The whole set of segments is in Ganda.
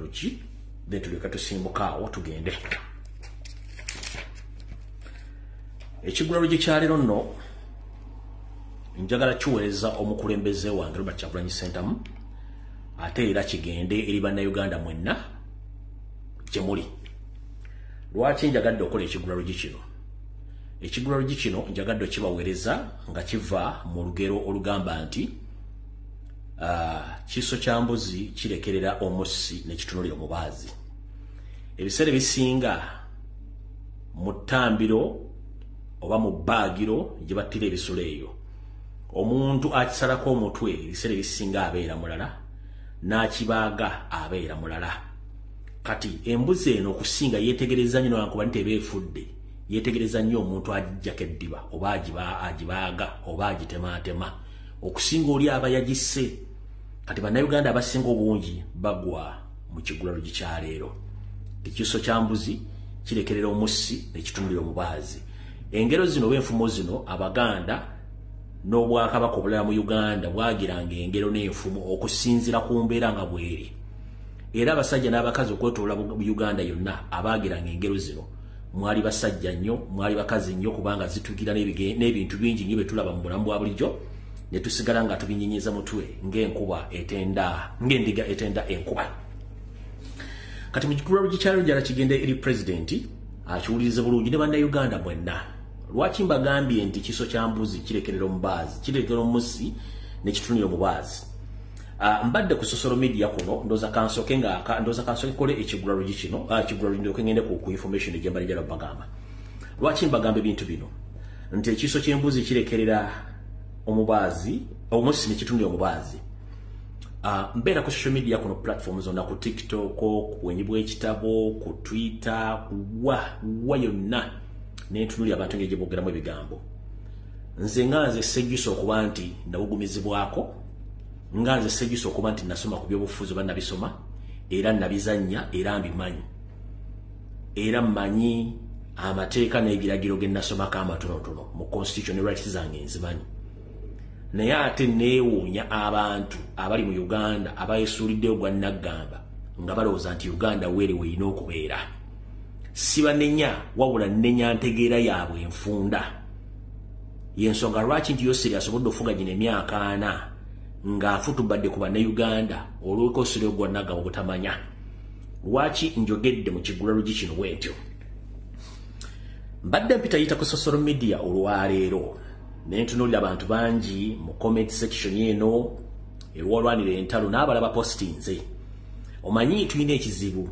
ki then tuleka tusimbukaawo tugende. Ekigulalo kyaleero nno njagala kiweereza omukulembeze wange Robert Kyagulanyi Ssentamu ate era kigende eri bannayuganda mwenna gye muli. Lwaki njagadde okukola ekigulalo kino? Ekigulalo kino njagadde okibaweereza nga kiva mu lugero olugamba nti kiso kya mbuzi kirekerera omussi ne kitunulira omubaazi. Ebiseera bisinga mu ttambiro oba mu bbaagiro gye battira ebisolo eyo, omuntu akisalako omutwe ebiseera bisinga abeera mulala, n'akibaaga abeera mulala. Kati embuzi eno okusinga yeetegereza nnyo newankubadde nti eba efudde, yeetegereza nnyo omuntu agijjako eddiba oba agibaaga oba agitemaatema okusinga oli aba yagisse. Kati bannayuganda abasinga obungi bagwa mu kigulalo kyaleero. Ekiso kya mbuzi kirekerera omussi ne kitunulira omubaazi. Engero zino b'enfumo zino Abaganda n'Obwakabaka obulala mu Uganda bwagiranga engero n'enfumo okusinziira ku mbeera nga bweri. Era abasajja n'abakazi okwetoola mu Uganda yonna abaagiranga engero zino mwali basajja nnyo, mwali bakazi nnyo, kubanga zitugira n'ebintu bingi nnyo betulaba mu bulamu bwa bulijjo ne tusigala nga tubinyinyiza mutwe ng'endiga etenda enkuba. Kati mu kigulalo kyalo njala kigende eri pulezidenti akiwulirize bulungi ne bannayuganda mwenna. Lwaki mbagambye nti kiso kya mbuzi kirekerera omubaazi, kirekerera omussi ne kitunulira omubaazi? Mbadde ku social media kuno ndoza kansoke kole ekigulalo kino ekigulalo ndoke ngende ku information gye mbali jala bagamba. Lwaki mbagamba ebintu bino? Nti ekiso ky'embuzi kirekerera omubaazi, omussi ne kitunulira omubaazi. Mbeera ku social media kuno platforms zonna, ku TikTok, ku bwenyi bw'ekitabo, ku Twitter, wa yonna n'entunulira abantu ng'egye boogeramu ebigambo. Nze nga nze sejjusa okuba nti ndawugumizibwako, nga nze sejjusa okuba nti nasoma ku byobufuzi oba nabisoma, era nabizannya era mbimanyi. Era mmanyi amateeka n'ebiragiro ge nasomako amatonotono mu constitution ne rights zange nzimanyi. Naye ate neewuunya abantu abali mu Uganda abayesuuliddeyo gwa Naggamba nga balowooza nti Uganda weere weerina okubeera. Sibanenya wabula nnenya ntegeera yaabwe enfunda. Y'ensonga lwaki nti Yoseri asobodde ofuga gino emyaka 4 ng'afutubadde ku bannayuganda olw'okoosera gwa Naggamba obutamanya. Lwaki njogedde mu kigulalo kino bwentyo? Mbadde mpitayita ku social media olwaleero nentunuulira abantu bangi mu comment section eno ewalwanira entalo n'abalaba postinze. Omanyi tulina ekizibu,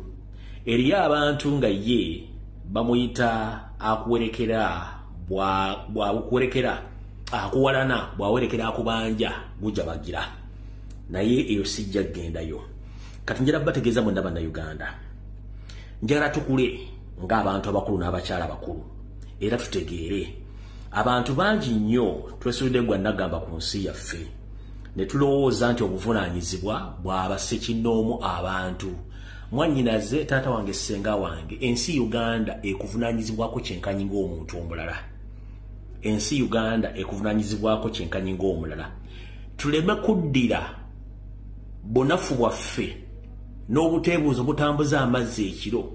eriyo abantu nga ye bamuyita akuwerekera bwakuwerekera akuwalana bwawerekera akubanja gujja bagira, naye eyo sijja gendayo. Kati njala bategeeza mwenna bannayuganda, njala tukule ng'abantu abakulu n'abakyala abakulu, era tutegeere abantu bangi nnyo twesulidde gwa Naggamba ku nsi yaffe ne tulowooza nti obuvunaanyizibwa bw'aba ssekinnoomu abantu. Mwannyinaze taata wange ssenga wange, ensi Uganda ekuvunaanyizibwako kyenkanyi ng'omuntu omulala. Ensi Uganda ekuvunaanyizibwako kyenkanyi ng'omulala. Tuleme kuddira bunafu bwaffe n'obuteebuuzo butambuza amazzi ekiro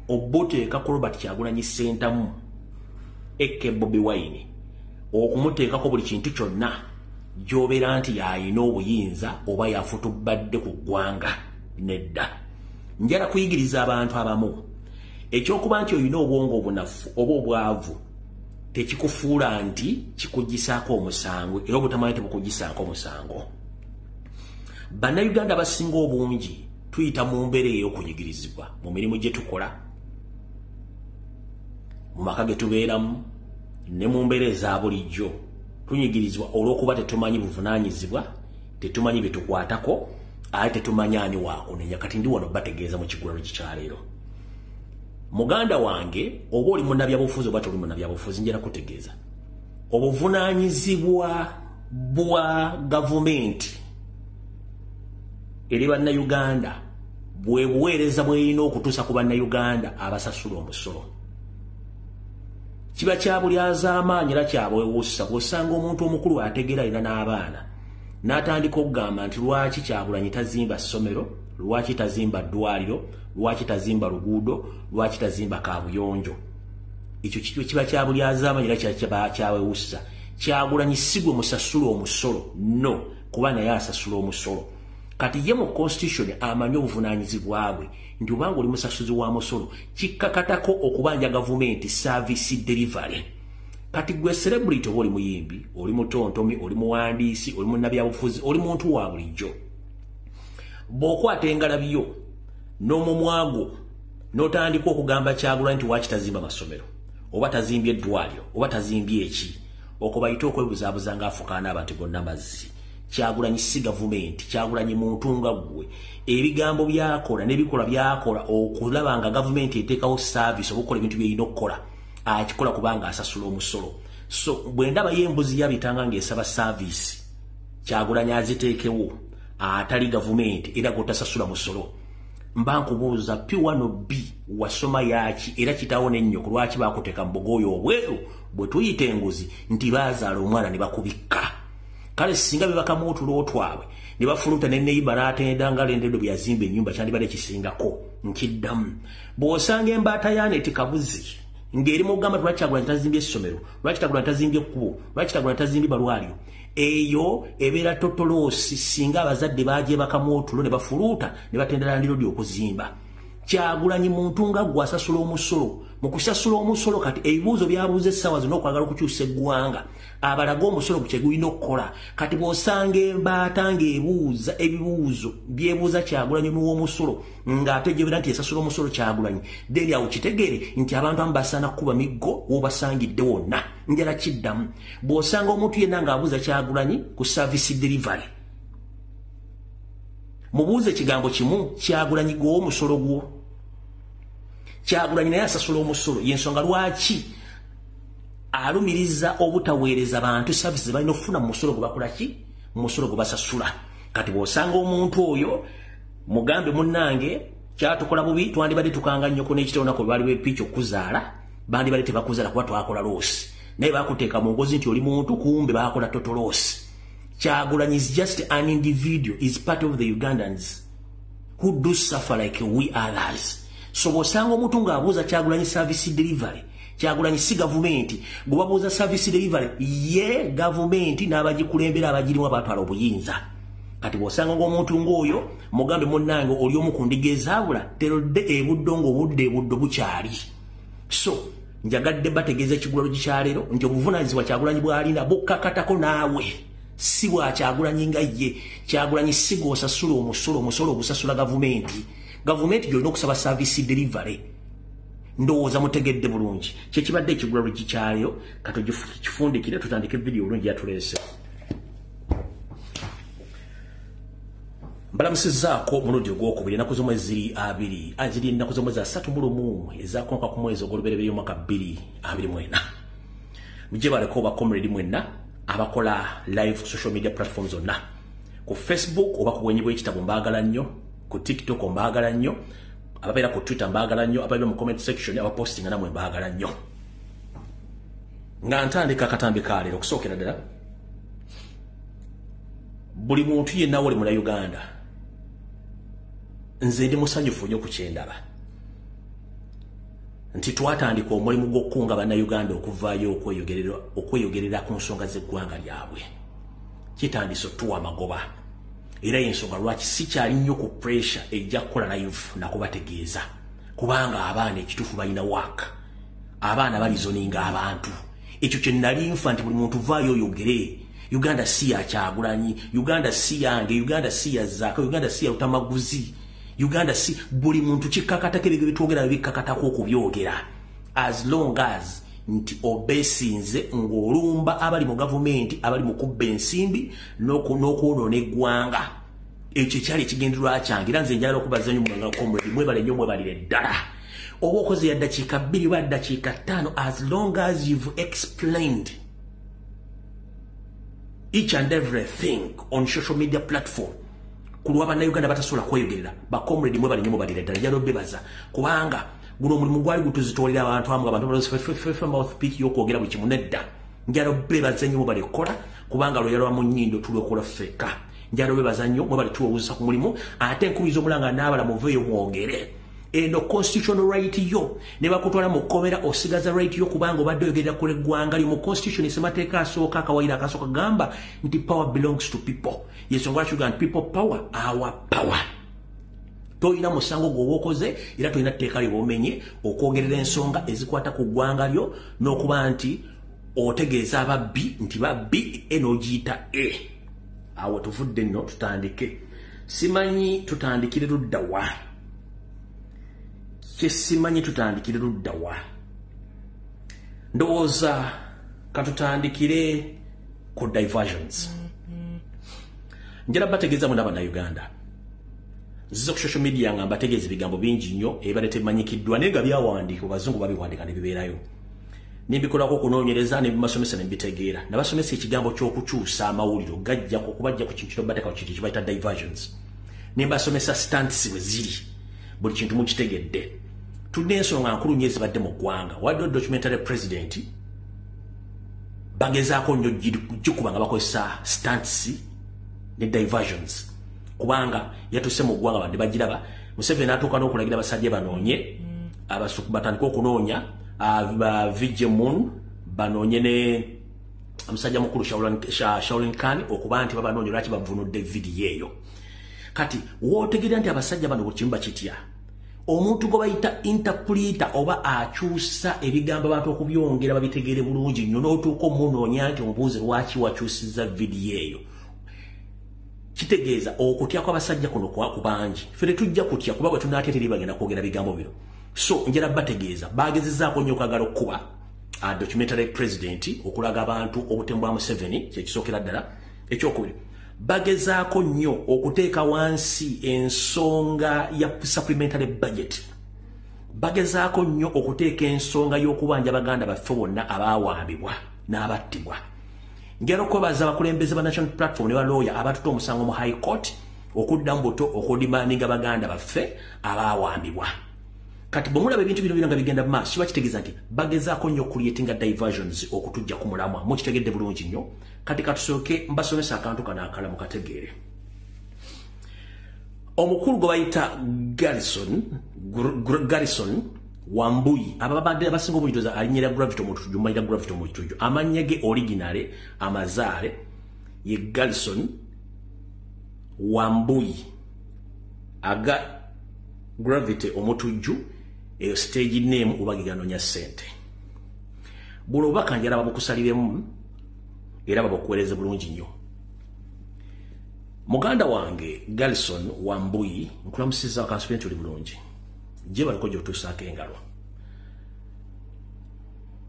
obuteeka ku Robert Kyagulanyi Ssentamu Eke Bobi Wine okumuteekako buli kintu kyonna gy'obeera nti yalina obuyinza oba yafutubadde ku ggwanga. Nedda. Njala kuyigiriza abantu abamu ekyokuba nti olina obwongo obunafu oba obwavu tekikufuula nti kikugisaako omusango, era obutamanyi tebukugisaako omusango. Bannayuganda abasinga obungi tuyita mu mbeera ey'okunyigirizibwa mu mirimu gye tukola, mu maka ge tubeeramu ne mu mbeera eza bulijjo. Tunyigirizibwa olw'okuba tetumanyi buvunaanyizibwa, tetumanyi bye tukwatako, ate tetumanyi ani waakunenya. Kati ndi wano bategeeza mu kigulalo kyaleero. Muganda wange, oba oli munnabyabufuzi oba toli munnabyabufuzi, njala kutegeeza obuvunaanyizibwa bwa gavumenti eri bannayuganda bwe buweereza bw'erina okutuusa ku bannayuganda abasasula omusolo. Kiba kya buli azaamaanyi era kyabwewuusa bw'osanga omuntu omukulu ategeera alina n'abaana n'atandika okugamba nti lwaki Kyagulanyi tazimba ssomero, lwaki tazimba ddwaliro, lwaki tazimba luguudo, lwaki tazimba kaabuyonjo. Ekyo kiba kya buli azaamanya era kyawewussa. Kyagulanyi si gwe musasula omusolo, no, kuba naye asasula omusolo. Kati ye mu constitution amanyi obuvunaanyizibwa bwe nti obanga oli musasuzi wa musolo kikkakatako okubanja gavumenti service delivery. Kati gwe celebrity oba oli muyimbi, oli mutontomi, oli muwandiisi, oli munnabyabufuzi, oli muntu wa bulijjo, bw'okwata engalabiyo n'omumwa gwo n'otandika okugamba Kyagulanyi nti waaki tazimba masomero, oba tazimbye eddwaliro, oba tazimbye eki, okubayita okwebuzaabuza ng'afukaana abantu bonna mazzi. Kyagulanyi si gavumenti, Kyagulanyi muntu nga ggwe. Ebigambo byakola n'ebikola byakola okulaba nga gavumenti eteekawo service obukola ebintu by'erina okukola, akikola kubanga asasula omusolo. So bwe ndaba y'embuzi yabitanga ng'esaba service, Kyagulanyi aziteekewo atali gavumenti era gotasasula musolo. Mba nkubuuza P1 B wasoma yaaki era kitaawo n'ennyoko lwaki baakuteeka mu bugooyo obweru bwe tuyita enguzi nti baazaala omwana ne bakubikka. Kale singa bebakamu otulo otwabwe ne bafuluta ne neiba n'atenda nga lendendo bwe yazimba ennyumba kyandibadde kisingako nkiddamu. Bw'osanga embaata yaaneti kabuzi ng'eri mu kugamba lwaki Kyagulanyi tazimbye essomero, lwaki Kyagulanyi tazimbye ekkubo, lwaki Kyagulanyi tazimbye balwaliro, eyo ebeera totoloosi singa abazadde baagyebakamu otulo ne bafuluuta ne batendera ndirodi okuzimba. Kyagulanyi muntu nga gwe asasula omusolo. Mu kusasula omusolo kati ebibuuzo byabuuza essaawa zino okwagala okukyusa eggwanga abalaga omusolo ku kye gulina okukola. Kati bw'osanga embaata ng'ebuuza ebibuuzo byebuuza Kyagulanyi w'omusolo ng'ategeera nti esasula omusolo Kyagulanyi, deri awo kitegeere nti abantu amu basaana kuba miggo w'obasangidde wonna. Njala kiddamu bw'osanga omuntu yenna ng'abuuza Kyagulanyi ku service delivery, mubuuze ekigambo kimu, Kyagulanyi gw'omusolo gwo. Kyagulanyi naye asasula omusolo, y'ensonga lwaki alumiriza obutaweereza bantu services balina okufuna mu musolo gwe bakola ki, mu musolo gwe basasula. Kati bw'osanga omuntu oyo mugambe munnange kyatukola bubi, twandibadde tukanga nnyoko n'ekitawonako bwe bali bepiiki okuzaala, bandibadde tebakuzaala kuba twakola loosi, naye bakuteeka mu ngozi nti oli muntu kumbe bakola totoloosi. Kyagulanyi is just an individual, is part of the Ugandans who do suffer like we others. So bw'osanga omuntu ng'abuuza Kyagulanyi service delivery, Kyagulanyi si gavumenti, gwe babuuza service delivery ye gavumenti n'abagikulembera abagirimu abatwala obuyinza. Kati bw'osanga ng'omuntu ng'oyo mugambe munnange oli omu ku ndiga ezaabula terodde ebuddo ng'obudde bukyali. So njagadde bategeeza ekigulalo gikyaleero nti obuvunaanyizibwa Kyagulanyi bw'alina bukkakatako naawe, si bwa Kyagulanyi nga ye. Kyagulanyi si gw'osasula omusolo, omusolo ogusasula gavumenti. Gavumenti gy'olina okusaba service delivery. Ndowooza mutegedde bulungi kyekibadde ekigulalo gikyaleero. Kati kifundikire tutandike vidiyo olungi yatuleese. Mbalamusizzaako mulundi ogwokubiri ennaku z'omwezi ziri ennaku z'omwezi 31 ezaakonka ku mwezi ogw'olubereberye omwaka 2024. Mujje baleko bakomredi mwenna abakola live social media platforms zonna. Ku Facebook oba ku bwenyi bw'ekitabo mbaagala nnyo, ku TikTok mbaagala nnyo, ababeera ku Twitter mbaagala nnyo, ababeera mu comment section abapostinga namwe mbaagala nnyo. Nga ntandika akatambi ka leero okusookera ddala, buli muntu yenna wali muna Uganda, nze ndi musanyufu nnyo ku kyendaba nti twatandika omulimu gw'okukunga bannayuganda okuvaayo okweyogerera ku nsonga z'eggwanga lyabwe. Kitandise otuwa amagoba era y'ensonga lwaki sikyali nnyo ku pressure ejja kukola live nakubategeeza, kubanga abaana ekituufu balina waaka, abaana balizoninga abantu. Ekyo kye nali nfa nti buli muntu vaayo oyogere. Uganda si ya Kyagulanyi, Uganda si yange, Uganda si ya Zaaka, Uganda si ya Lutamaguzi, Uganda si buli muntu kikkakatako ebyo bitwogera bikkakatako okubyogera, as long as nti obesinze ng'olumba abali mu gavumenti abali mu kubba ensimbi n'okwonoona eggwanga. Ekyo kyali ekigendererwa kyange era nze njagala okubaza nnyo muganga mwebale nnyo mwebalire ddala. Oba okoze ya ddakiika 2 oba ddakiika 5, as long as you've explained each and everything on social media platform, kulwa bannayuganda batasobola kweyogerera, bakomredi mwe bali nnyo mubalire ddala. Njala obebaza kubanga guno omulimu gwali gutuzitolera abantu amu abantu balifefe mouthpiece y'okwogera buli kimu nedda. Njala obebaza nnyo mubali kukola kubanga lwe yalwa mu nnyindo tulwokola ffeka. njalo bebaza nnyo mwe bali tuwuza ku mulimu ate nkubiza omulanga n'abala muveeyo mwogere eno constitutional right yo ne bakutwala mu kkomera osigaza right yo kubanga obadde oyogerera ku eggwanga lyo mu constitution esemateeka asooka akawaira akasooka gamba nti power belongs to people yensonga lwaki tugamba people power our power toyina musango gw'owokoze era toyina tteeka lye bwomenye okwogerera ensonga ezikwata ku ggwanga lyo n'okuba nti otegeeza ababbi nti babbi enogiyita awo tuvudde nno tutandike simanyi tutandikire ludda wa kyesimanyi tutandikire ludda wa ndowooza katutandikire ku diversions njala bategeeza muna bannayuganda nziza ku social media nga mbategeeza ebigambo bingi nnyo ebibadde tebimanyikiddwa naye nga byawandiika bazungu babiwandiika ne bibeerayo nimbikolako okunoonyereza ne bimasomesa ne mbitegeera nabasomesa ekigambo ky'okukyusa amawuliro gajja okubajja ku kintu kino bateeka ku kintu kibayita diversions ne mbasomesa stunts bwe ziri buli kintu mukitegedde tulina ensonga nkulu nnyo ezibadde mu ggwanga wadde documentary president bagezaako nnyo gikuba nga bakozesa stunts ne diversions kubanga yatuse mu ggwanga bandi bagiraba Museveni atuuka n'okulagira abasajja banoonye batandika okunoonya Vigemun banoonye ne omusajja mukulu Shaolin Khan okuba nti babanoonya lwaki bavunudde vidiyo eyo kati wootegerera nti abasajja bano buli kimu bakitya omuntu gwe bayita interpreter oba akyusa ebigambo abantu okubyongera babitegeere bulungi nnyo n'otuuka omunoonya nti omubuuze lwaki wakyusizza vidiyo eyo kitegeeza okutya kw'abasajja kuno ku bangi ffe tetujja kutya kuba bwe tunaatya teri bagenda kwogera bigambo bino so njala bategeeza bagezezaako nnyo okwagala okuba documentary president okulaga abantu obutemu bwa Museveni kyekisookera ddala ekyokubiri bagezaako nnyo okuteeka wansi ensonga ya supplementary budget bagezaako nnyo okuteeka ensonga y'okubanja baganda baffe bonna abaawambibwa n'abattibwa ngera okwebaza abakulembeze ba national platform ne balooya abatuta omusango mu high court okuddamu buto okudimandinga baganda baffe abaawambibwa kati bwemulaba ebintu bino nga bigenda mu maaso kiba kitegeeza nti bagezaako nnyo okuliyetinga diversions okutujja ku mulamwa mukitegedde bulungi nnyo kati katusooke mbasomesa akantu kano akala mukategeere omukulu gwe bayita Garrison Wambuyi ababadde abasinga obuyitoza alinyira Gravity omutujju mayira Gravity omutujju amanya ge originale amazaale ye Garrison Wambuyi aga Gravity omutujju eyo stage name ubagiganonya sente bulo bakanjala babukusaliremu era babukuwereze bulungi nnyo muganda wange Garrison Wambuyi nkulamusiza akansupenti oli bulungi je baliko gyotuusaako engalo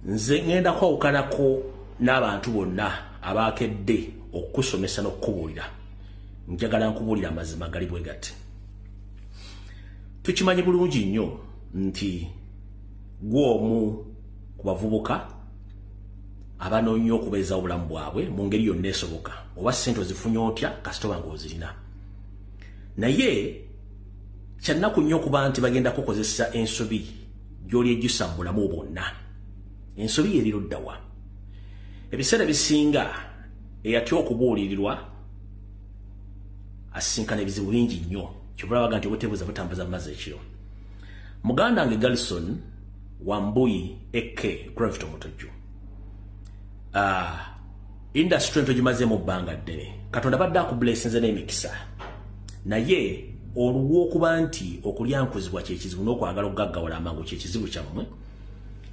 nze ngenda kwawukanako n'abantu bonna abaakedde okusomesa n'okukubuulira njagala nkubuulira amazima gali bwe gati tukimanyi bulungi nnyo nti gw'omu ku bavubuka abanoonya okubeeza obulamu bwabwe mu ngeri yonna esoboka oba ssente ozifunye otya kasitoba ng'ozirina naye kyannaku nnyo okuba nti bagenda kukozesa ensobi gy'oli ejjusa mu bulamu bwonna ensobi eri luddawa ebiseera bisinga eyatya okubuulirirwa asisinkana ebizibu bingi nnyo kyobulabaga nti obutebuuza butambuza mu mazzi ekiro muganda wange Garrison Wambuyi eke Gravity omutujju industry ento gimaze mu bbanga ddene katonda badde akublessinze n'emikisa naye olw'okuba nti okulyankuzibwa kyekizibu n'okwagala okugaggawala amangu kyekizibu kyammwe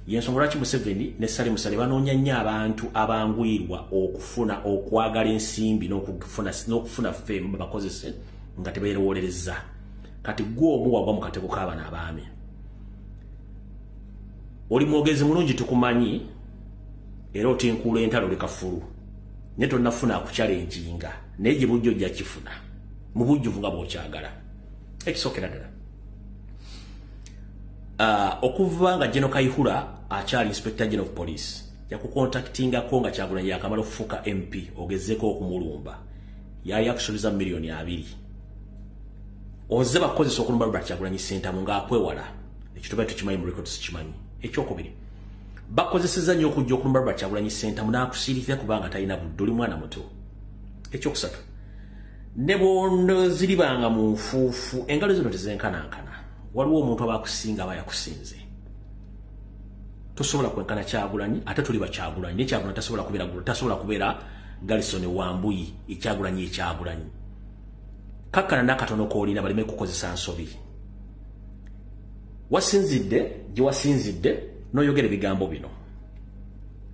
yensonga lwaki Museveni ne Sale Musale banoonya nnyo abantu abangwirwa okufuna okwagala ensimbi n'okufuna ffeemu babakozese nga tebeerowolereza kati gw'omu wagwa mu katego k'abaana abaami oli mwogezi mulungi tukumanyi era otinkuula entalo oli kafulu naye tonnafuna akukyalenjinga naye gye bujja ojja kifuna mu bujjuvu nga bw'okyagala ekisookera ddala okuva nga General Kayihura akyali Inspector General of Police yakukontaktingako nga Kyagulanyi yakamala okufuuka MP ogezeeko okumulumba yali akusuubiza miliyoni 2 oze bakozesa okulumba Robert Kyagulanyi Ssentamu ng'akwewala ekyo tuba tukimanyi mu records kimanyi ekyokubiri bakozeseza nnyo okujja okulumba Robert Kyagulanyi Ssentamu n'akusiirikira kubanga talina budde oli mwana muto ekyokusatu ne bondo ziribanga mu nfuufu engalo zino tezenkanankana waliwo omuntu abakusinga aba yakusinze tosobola kwenkana Kyagulanyi ate tuli ba Kyagulanyi ne Kyagulanyi tasobola kubeera Garrison Wambuyi Ekyagulanyi kakkana n'akatono koolina baleme kukozesa nsobi wasinzidde gye wasinzidde n'oyogera ebigambo bino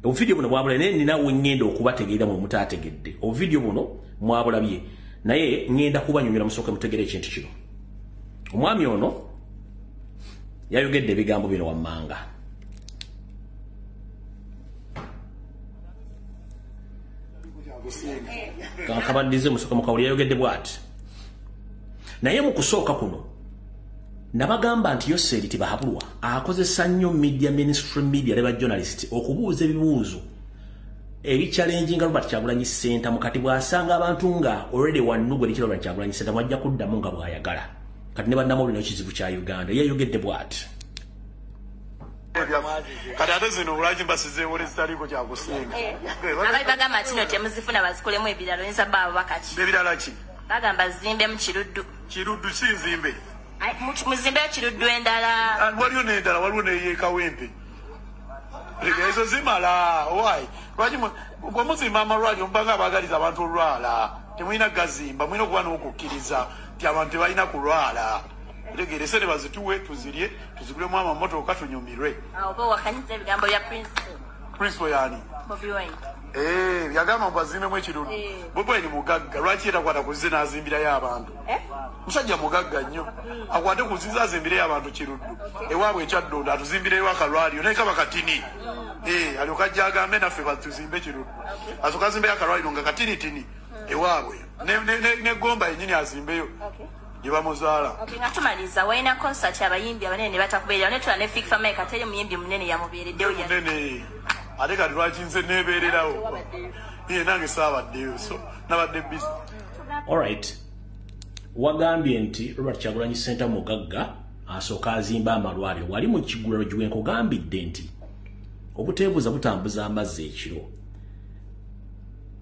obuvidiyo buno bwabula naye ninawe ngenda okubategeera mu mutaategedde obuvidiyo buno mwabulabye naye ngenda kubanyonyola musooke mutegere ekintu kino omwami ono yayogedde ebigambo bino wammanga kabaddize musooka mukawuli yayogedde bw'ati naye mu kusooka kuno nabagamba nti Yoseri Tibahabulwa akozesa nnyo mainstream media ne ba journalist okubuuza ebibuuzo ebichallenging Robert Kyagulanyi Center mukati bwasanga abantu nga already wanugwe likiro Robert Kyagulanyi Center wajja kuddamu nga bwayagala kati ne bannamawulire n'ekizibu kya Uganda yayogedde bw'ati kati ate zino olwaki mbasizeewo lezitaliko kyakusinga abaali bagamba kino temuzifuna bazikolemu ebiralo nsabaabo bakaki ebirala ki bagamba zimbemu kiruddu si nzimbe muzimbe kiruddu endala waliwo n'endala waliwo neyeekawempe ezo zimala owaayi lwaki bwe muzimba amalwaliro mubanga abaagaliza abantu olwala temulina gazimba mulina okuba n'okukkiriza nti abantu tebalina kulwala tegere se ne bazituwe tuzirye tuzigulemu amamotoka tunyumirwe oba wakanyiza ebigambo bya principal yani Bobi Wine yagamba mbazimbemu ekiruddu Bobi Wine mugagga lwaki yetakwata kuzize n'azimbirayo abantu musajja mugagga nnyo akwate kuzize azimbireyo abantu kiruddu ewaabwe ekyaddondo atuzimbireyo akalwaliro naye kaba katini alyoka ajja agambe naffe batuzimbe kiruddu asooka azimbeyo akalwaliro nga katinitini ewaabwe negomba yennyini azimbeyo gye bamuzaala nga tumaliza walina concert abayimbi abanene ne batakubeerera ne tula ne Fik Fameka teri muyimbi munene yamubeereddeyo munene ate kati lwaki nze neebeererawo ye nange saabaddeyo so nabadde busy. Alright, wagambye nti Robert Kyagulanyi Center mugagga asooka azimba amalwaliro wali mu kigulalo gye nkugambidde nti obuteebuza butambuza amazzi ekiro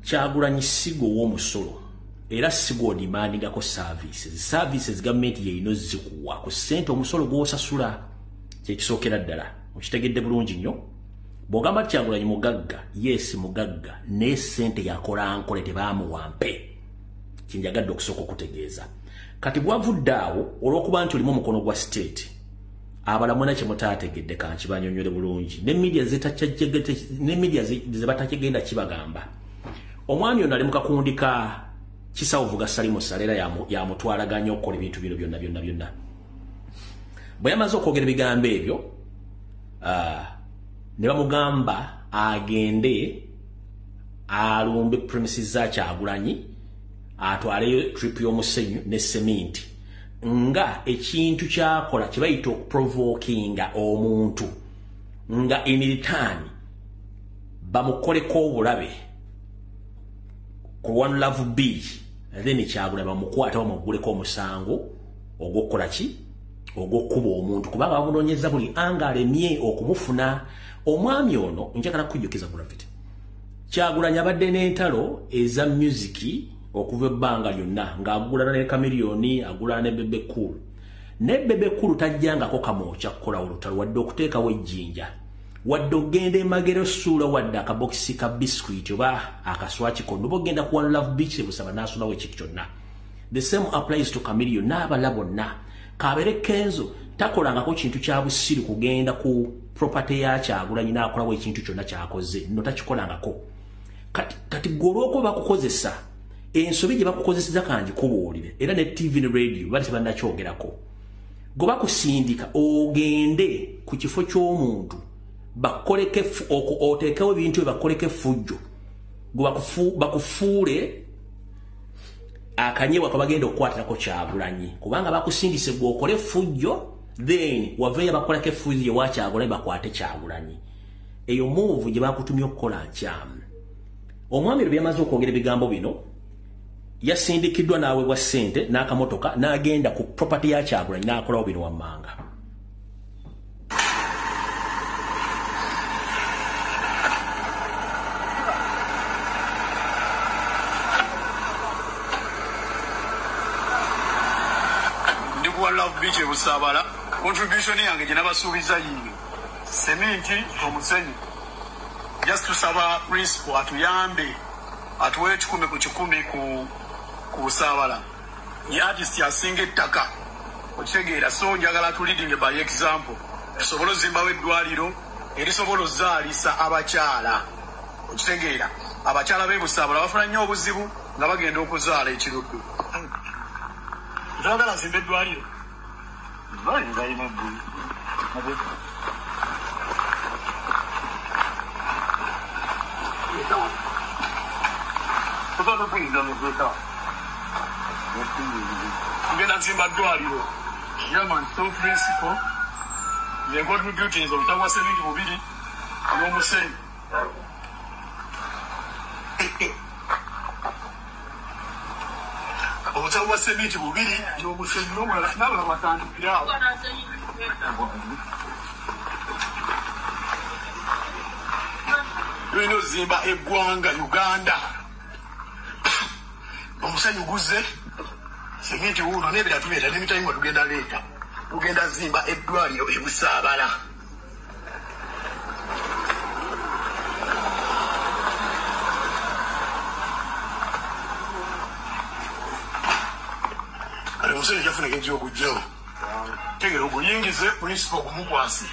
Kyagulanyi sigo w'omusolo era sigo demandingako services gavumenti yeyino zikuwa ku ssente omusolo gw'osasula kyekisookera ddala okitegedde bulungi nnyo bw'ogamba ti Kyagulanyi mugagga yes mugagga naye ssente yakola nkole tebaamuwampe kinjagadde okusooka okutegeeza kati bwavudde awo olw'okuba nti olimu omukono gwa state abalamuna kye mutaategedde kankibanyonyole bulungi ne media ze batakigenda kibagamba omwami ono ali mu kakundi ka Kisawo Vuga Salimu Salera yamutwalaganya okukola ebintu bino byonna bwe yamaze okwogera ebigambo ebyo ne bamugamba agende alumbe premises za Kyagulanyi atwaleyo trip y'omusenyu ne cement nga ekintu kyakola kye bayita okuprovokinga omuntu nga in return bamukoleko obulabe ku One Love B then Kyagulanyi bamukwata bamuguleko omusango ogw'okukola ki ogw'okkuba omuntu kubanga bamunoonyeza buli anga alemye okumufuna omwami ono njagala kujjukiza Gravity Kyagulanyi abadde n'entalo eza musiki okuva ebbanga lyonna ng'agulana ne Chameleone agulana ne Bebe Cool ne Bebe Cool tajjangako kamwokya kukola olutalo wadde okuteekawo ejjinja wadde ogenda emagero suula wadde akabokisi ka biscuit oba akaswaki kondo bogenda ku One Love Beach busaba n'asulawo ekintu kyonna the same applies to Chameleone n'abala bonna kabere Kenzo takolangako kintu kya busiru kugenda ku property ya Kyagulanyi n'akolawo ekintu kyonna kyakoze no takikolangako kati golwoko bakukozesa ensobi gye bakukozeseza kanji kubuulire era ne TV ne radio bali tebannakyogerako go bakusindika ogende ku kifo ky'omuntu bakoleke oteekawo ebintu bakoleke fujjo go bakufuule akanyewa kabagenda okukwatirako Kyagulanyi kubanga bakusindise gw'okole fujjo then waveeyo bakoleke fujjo wa Kyagulanyi bakwate Kyagulanyi eyo move gye bakutumye okukola nkyamu omwami bwe yamaze okwogera ebigambo bino yasindikiddwa n'aweebwa ssente n'akamotoka n'agenda ku property ya Kyagulanyi n'akolawo bino wammanga Love Beach Busabala contribution yange gye nabasuubiza yiino seminti omusenyu just tusaba principal atuyambe atuwe 10 ku 10 ku Busabala ye artist yasinga ettaka okitegeera so njagala tu leading by example tusobola ozimbawo eddwaliro erisobola ozaalisa abakyala okitegeera abakyala b'e Busabala bafuna nnyo obuzibu nga bagenda okuzaala ekiruddu twagala nzimba eddwaliro ngenda nzimba ddwaliro yaman so principal yencontributing obutawa seminti 2 n'omusenyu obutawa seminti 2 n'omusenyu n'omulala n'abalala batandikirawo tulina ozimba eggwanga Uganda omusenyu guze seminti wuuno n'ebira tubeera n'emitayimu tugenda leeta tugenda zimba eddwaliro e Busabala ale omusenyu kyafuna genzi okujjawo tegera oguyingize principal okumukwasi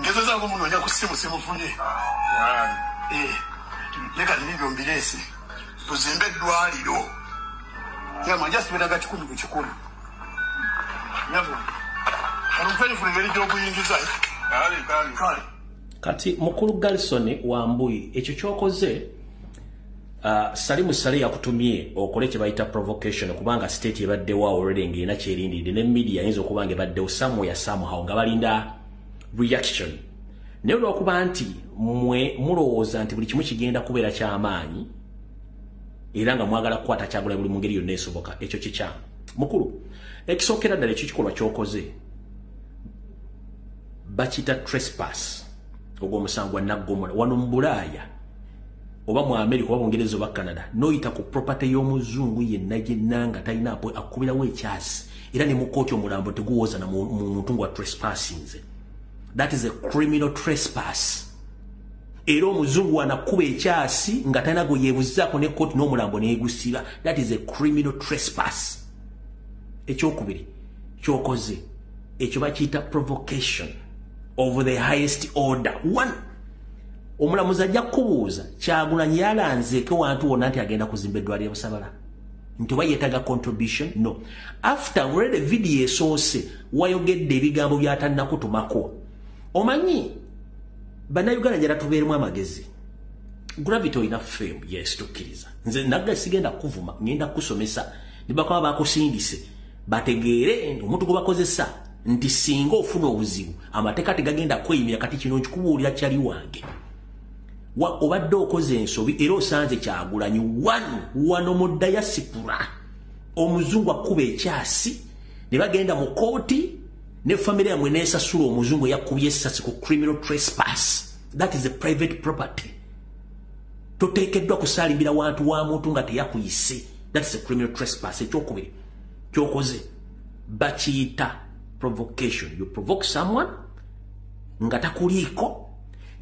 ngezo zangu munoonya ku ssimu simufunye leka nibyo mbirese tuzimbe eddwaliro yama just bedaga 10 ku 10 yama alufanye fulengeri gy'okuyingiza kale kati mukulu Garrison Wambuyi ekyo kyokoze Salimu Sale yakutumye okole kye bayita provocation kubanga state ebaddewo already ng'erina kyerindidde ne media yinza okuba ng'ebaddewo somehow nga balinda reaction naye olw'okuba nti mmwe mulowooza nti buli kimu kigenda kubeera ky'amaanyi era nga mwagala kukwata Kyagulanyi buli mu ngeri yonna esoboka ekyo kikyamu mukulu ekisookera ddala ekyo kikolwa ky'okoze bakiyita trespass ogw'omusango gwa naggomola wano mu Bulaaya oba mu America oba Bungereza oba Canada noyita ku property y'omuzungu yenna gyenna nga talina akubirawo ekyasi era ne mu kkooti omulambo teguwooza na muntu ngwa trespassing. That is a criminal trespass. Era omuzungu anakuba ekyasi nga talina gwe yeebuzizaako ne kkooti n'omulambo neegusira. That is a criminal trespass. Ekyokubiri kyokoze ekyo bakiyita provocation of the highest order. One, omulamuzi ajja kubuuza Kyagulanyi yalanzeeko wantu wonna nti agenda kuzimba eddwaliro Busabala nti oba yeetaga contribution? No. After already video esoose wayogedde ebigambo by'atannakutumako. Omanyi bannayuganda njala tubeeremu amagezi. Gravity olina fame, yes, tukkiriza. Nze nagga sigenda kuvuma, ngenda kusomesa ne bakaba bakusindise bategeere omuntu gwe bakozesa nti singa ofuna obuzibu amateeka tegagenda kweyimira kati kino nkikubuulira kyali wange. Obadde okoze ensobi era osanze Kyagulanyi wano mu diaspora omuzungu akuba ekyasi ne bagenda mu kooti ne family yamwe neesasula omuzungu eyakubye essasi ku criminal trespass. That is a private property. Toteekeddwa kusaalimbira wantu wa muntu nga teyakuyise. That is a criminal trespass. Ekyokubiri kyokoze bakiyita provocation. You provoke someone nga takuliiko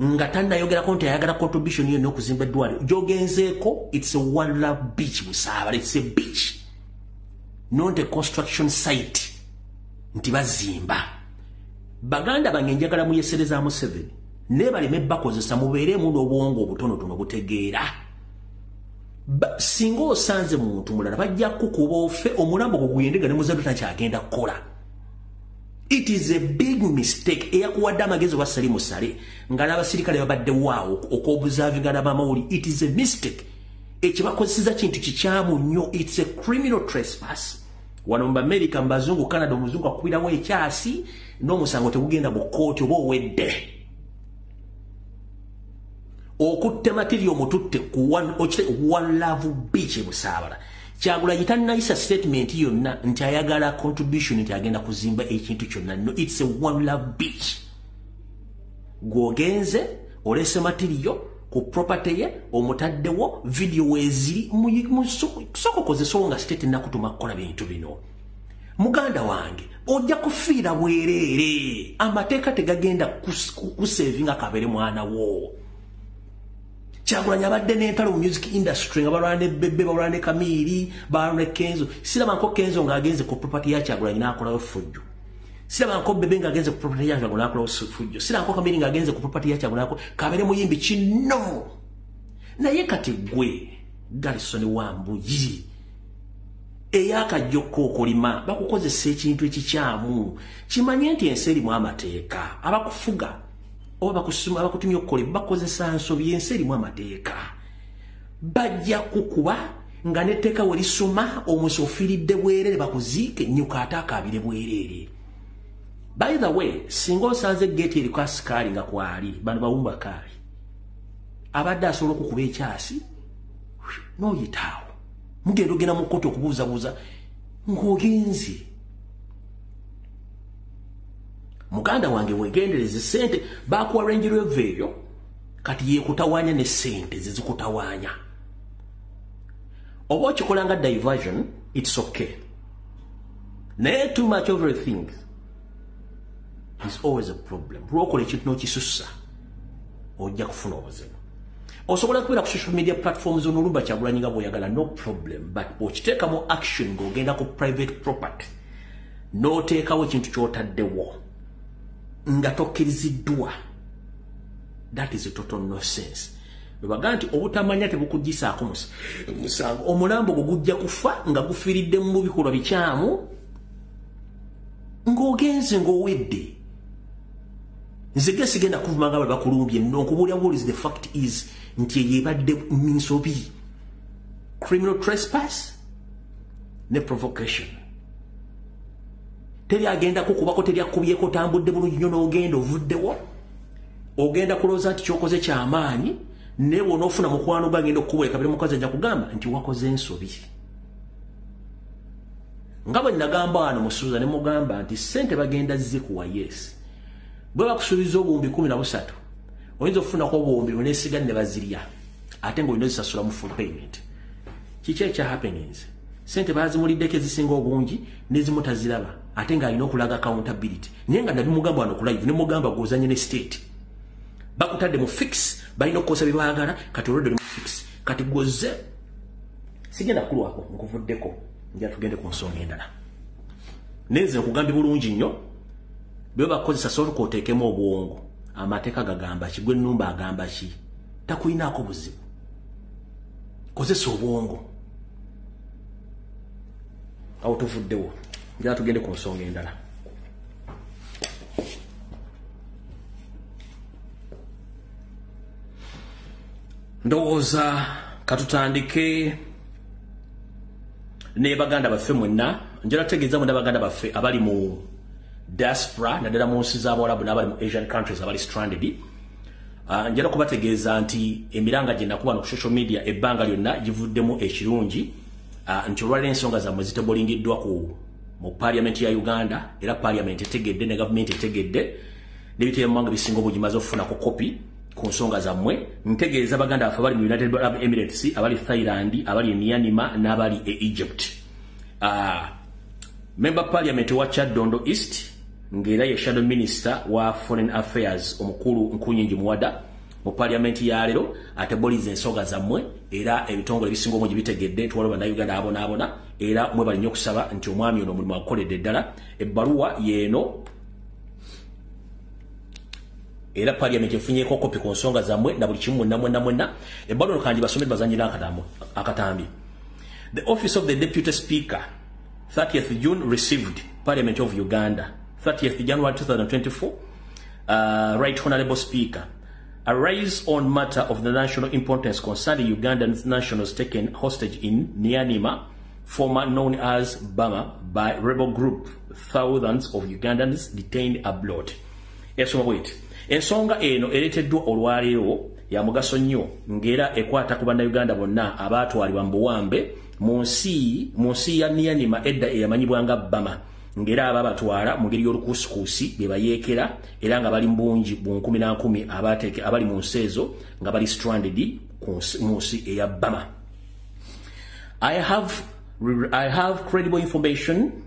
nga tannayogerako nti ayagala contribution yonna okuzimba eddwaliro gyogenzeeko. It's a One Love Beach Busabala. It's a beach, not a construction site nti bazimba. Baganda bange njagala muyesereza Museveni ne baleme bakozesa mubeeremu n'obwongo obutonotono butegeera. Singa osanze muntu mulala bajja kukuba ofe omulambo guguyendega ne muzadde takyagenda kukola. It is a big mistake. Eyakuwadde amagezi wa Salimu Sale nga n'abasirikale babadde waawo okwobuzavinga n'abamawuli. It is a mistake. Ekibakozeseza kintu kikyamu nnyo. It's a criminal trespass. Wano mu America, mu bazungu, Canada, omuzungu akubirawo ekyasi n'omusango tegugenda mu kkooti oba owedde. Okutte matiri omututte ku One Love Beach Busabala. Kyagulanyi tannayisa statement yonna nti ayagala contribution nti agenda kuzimba ekintu kyonna. No, it's a One Love Beach. Gwogenze olese matiriyo ku property ye omutaddewo video weziri musokokozesa nga state nakutuma kukola bintu bino. muganda wange ojja kufiira bwerere amateeka tegagenda kusevinga kabere mwana wo Kyagulanyi abadde n'entalo mu music industry nga balwana ne Bebe balwana ne Kamiri balwana ne Kenzo siraba nko Kenzo ng'agenze ku property ya Kyagulanyi n'akolayo fujjo siraba nko Bebe ng'agenze ku property ya Kyagulanyi n'akolayo fujjo siraba nko Kamiri ng'agenze ku property ya Kyagulanyi kabere muyimbi kino naye kati gwe Garrison Wambuyi eyakajjoko okulima bakukozesa ekintu ekikyamu kimanye nti ensi erimu amateeka abakufuga oba bakusuma abakutumya okukola bakozesa nsobi ensi erimu amateeka bajja kukuba nga netteeka we lisuma omusi ofiiridde bwerere bakuziike nnyuka ate akaabire bwerere. By the way, singa osanze geeti eriko asikaali nga kwali bano bawumbakaali abadde asobola okukuba ekyasi n'oyitaawo mugenda ogenda mu kkooti okubuuzabuuza ng'ogenze. Muganda wange wegendereze sente bakuwa Range Rover eyo kati yekutawanya ne sente zizikutawanya. Oba okikola nga diversion, it's okay. Naye too much of everything is always a problem. Lwokola ekintu n'okisussa ojja kufuna obuzibu. Osobola kubeera ku social media platforms onolumba Kyagulanyi nga bw'oyagala, no problem, but okiteekamu action ng'ogenda ku private property n'oteekawo ekintu ky'otaddewo nga tokkiriziddwa, that is a total nonsense. Bebaga nti obutamanya tebukugisaako musango. Omulambo gwo gujja kufa nga gufiiridde mu bikolwa bikyamu ng'ogenze ng'owedde. Nze gesigenda kuvuma nga bwe bakulumbye n'okubuulira what is the fact is nti yebadde minsobi, criminal trespass ne provocation. Teri agenda kukubako, teri akubyeko, tambudde bulungi nnyo n'ogenda ovuddewo, ogenda kulowooza nti kyokoze ky'amaanyi ne bw'onoofuna mukwano gwe agenda okukubuulira kabiri mukazi ajja kugamba nti wakoze ensobi. Nga bwe nagamba wano musuuza ne mugamba nti ssente bagenda zikuwa yes. Bwe bakusuubiza obuwumbi 13 oyinza okufunako obuwumbi oneesiga ne bazirya ate ng'olina ozisasula mu full payment. Kiki ekya happenings? Sente baazimuliddeko ezisinga obungi n'ezimu taziraba ate ng'alina okulaga accountability. Naye nga nabimugamba wano ku live ne mugamba gw'ozanye ne state bakutadde mu fix balina okukosa bye baagala kati olwedde mu fix kati gwoze sigenda kulwako nkuvuddeko nja tugende ku nsonga endala. Neze nkugambye bulungi nnyo bwe bakozesa sofuka oteekemu obwongo amateeka gagamba ki, gwe nnumba agamba ki, takuyinaako buzibu. Kozesa obwongo. Awo tuvuddewo njala tugende ku nsonga endala. Ndowooza katutandike ne baganda baffe mwenna. Njala tegeeza mwenda baganda baffe abali mu diaspora naddala mu nsi z'Abawarabu n'abali mu Asian countries abali stranded. Njala kubategeeza nti emiranga gye nakuba ku social media ebbanga lyonna givuddemu ekirungi nti olwaliro ensonga zammwe zitebolingiddwa mu parliament ya Uganda, era parliament etegedde ne government etegedde n'ebitebe mu mawanga bisinga obugimaze okufunako kopi ku nsonga zammwe. Ntegeeza baganda baffe abali mu United Arab Emirates, abali Thailand, abali e Myanmar n'abali e Egypt. Member parliament wa Kyaddondo East ng'era ye shadow minister wa foreign affairs omukulu Nkunyingi Muwada mu parliament ya leero ateboliza ensonga zammwe era ebitongole bisinga obungi bitegedde twala bannayuganda abonaabona era mwe bali nnyo okusaba nti omwami ono omulimu agukoledde ddala. Ebbaluwa yeeno era parliament efunyeeko kopi ku nsonga zammwe na buli kimu mwenna. Ebbaluwa kanji basomere bazanyira akatambi. The office of the deputy speaker 30th June received Parliament of Uganda. 30th January 2024 Right Honorable Speaker, arise on matter of the national importance concerning Ugandan nationals taken hostage in Myanmar, former known as Burma, by rebel group. Thousands of Ugandans detained abroad. Ensonga eno ereeteddwa olwaleero ya mugaso nnyo ng'era ekwata ku bannayuganda bonna abaatwalibwa mu buwambe mu nsi ya Myanmar edda eyamanyibwa nga Burma, ng'era ababatwala mu ngeri y'olukuusikuusi be bayeekera era nga bali mbungi bu 10 abali mu nsi ezo nga bali stranded mu nsi eya Burma. I have credible information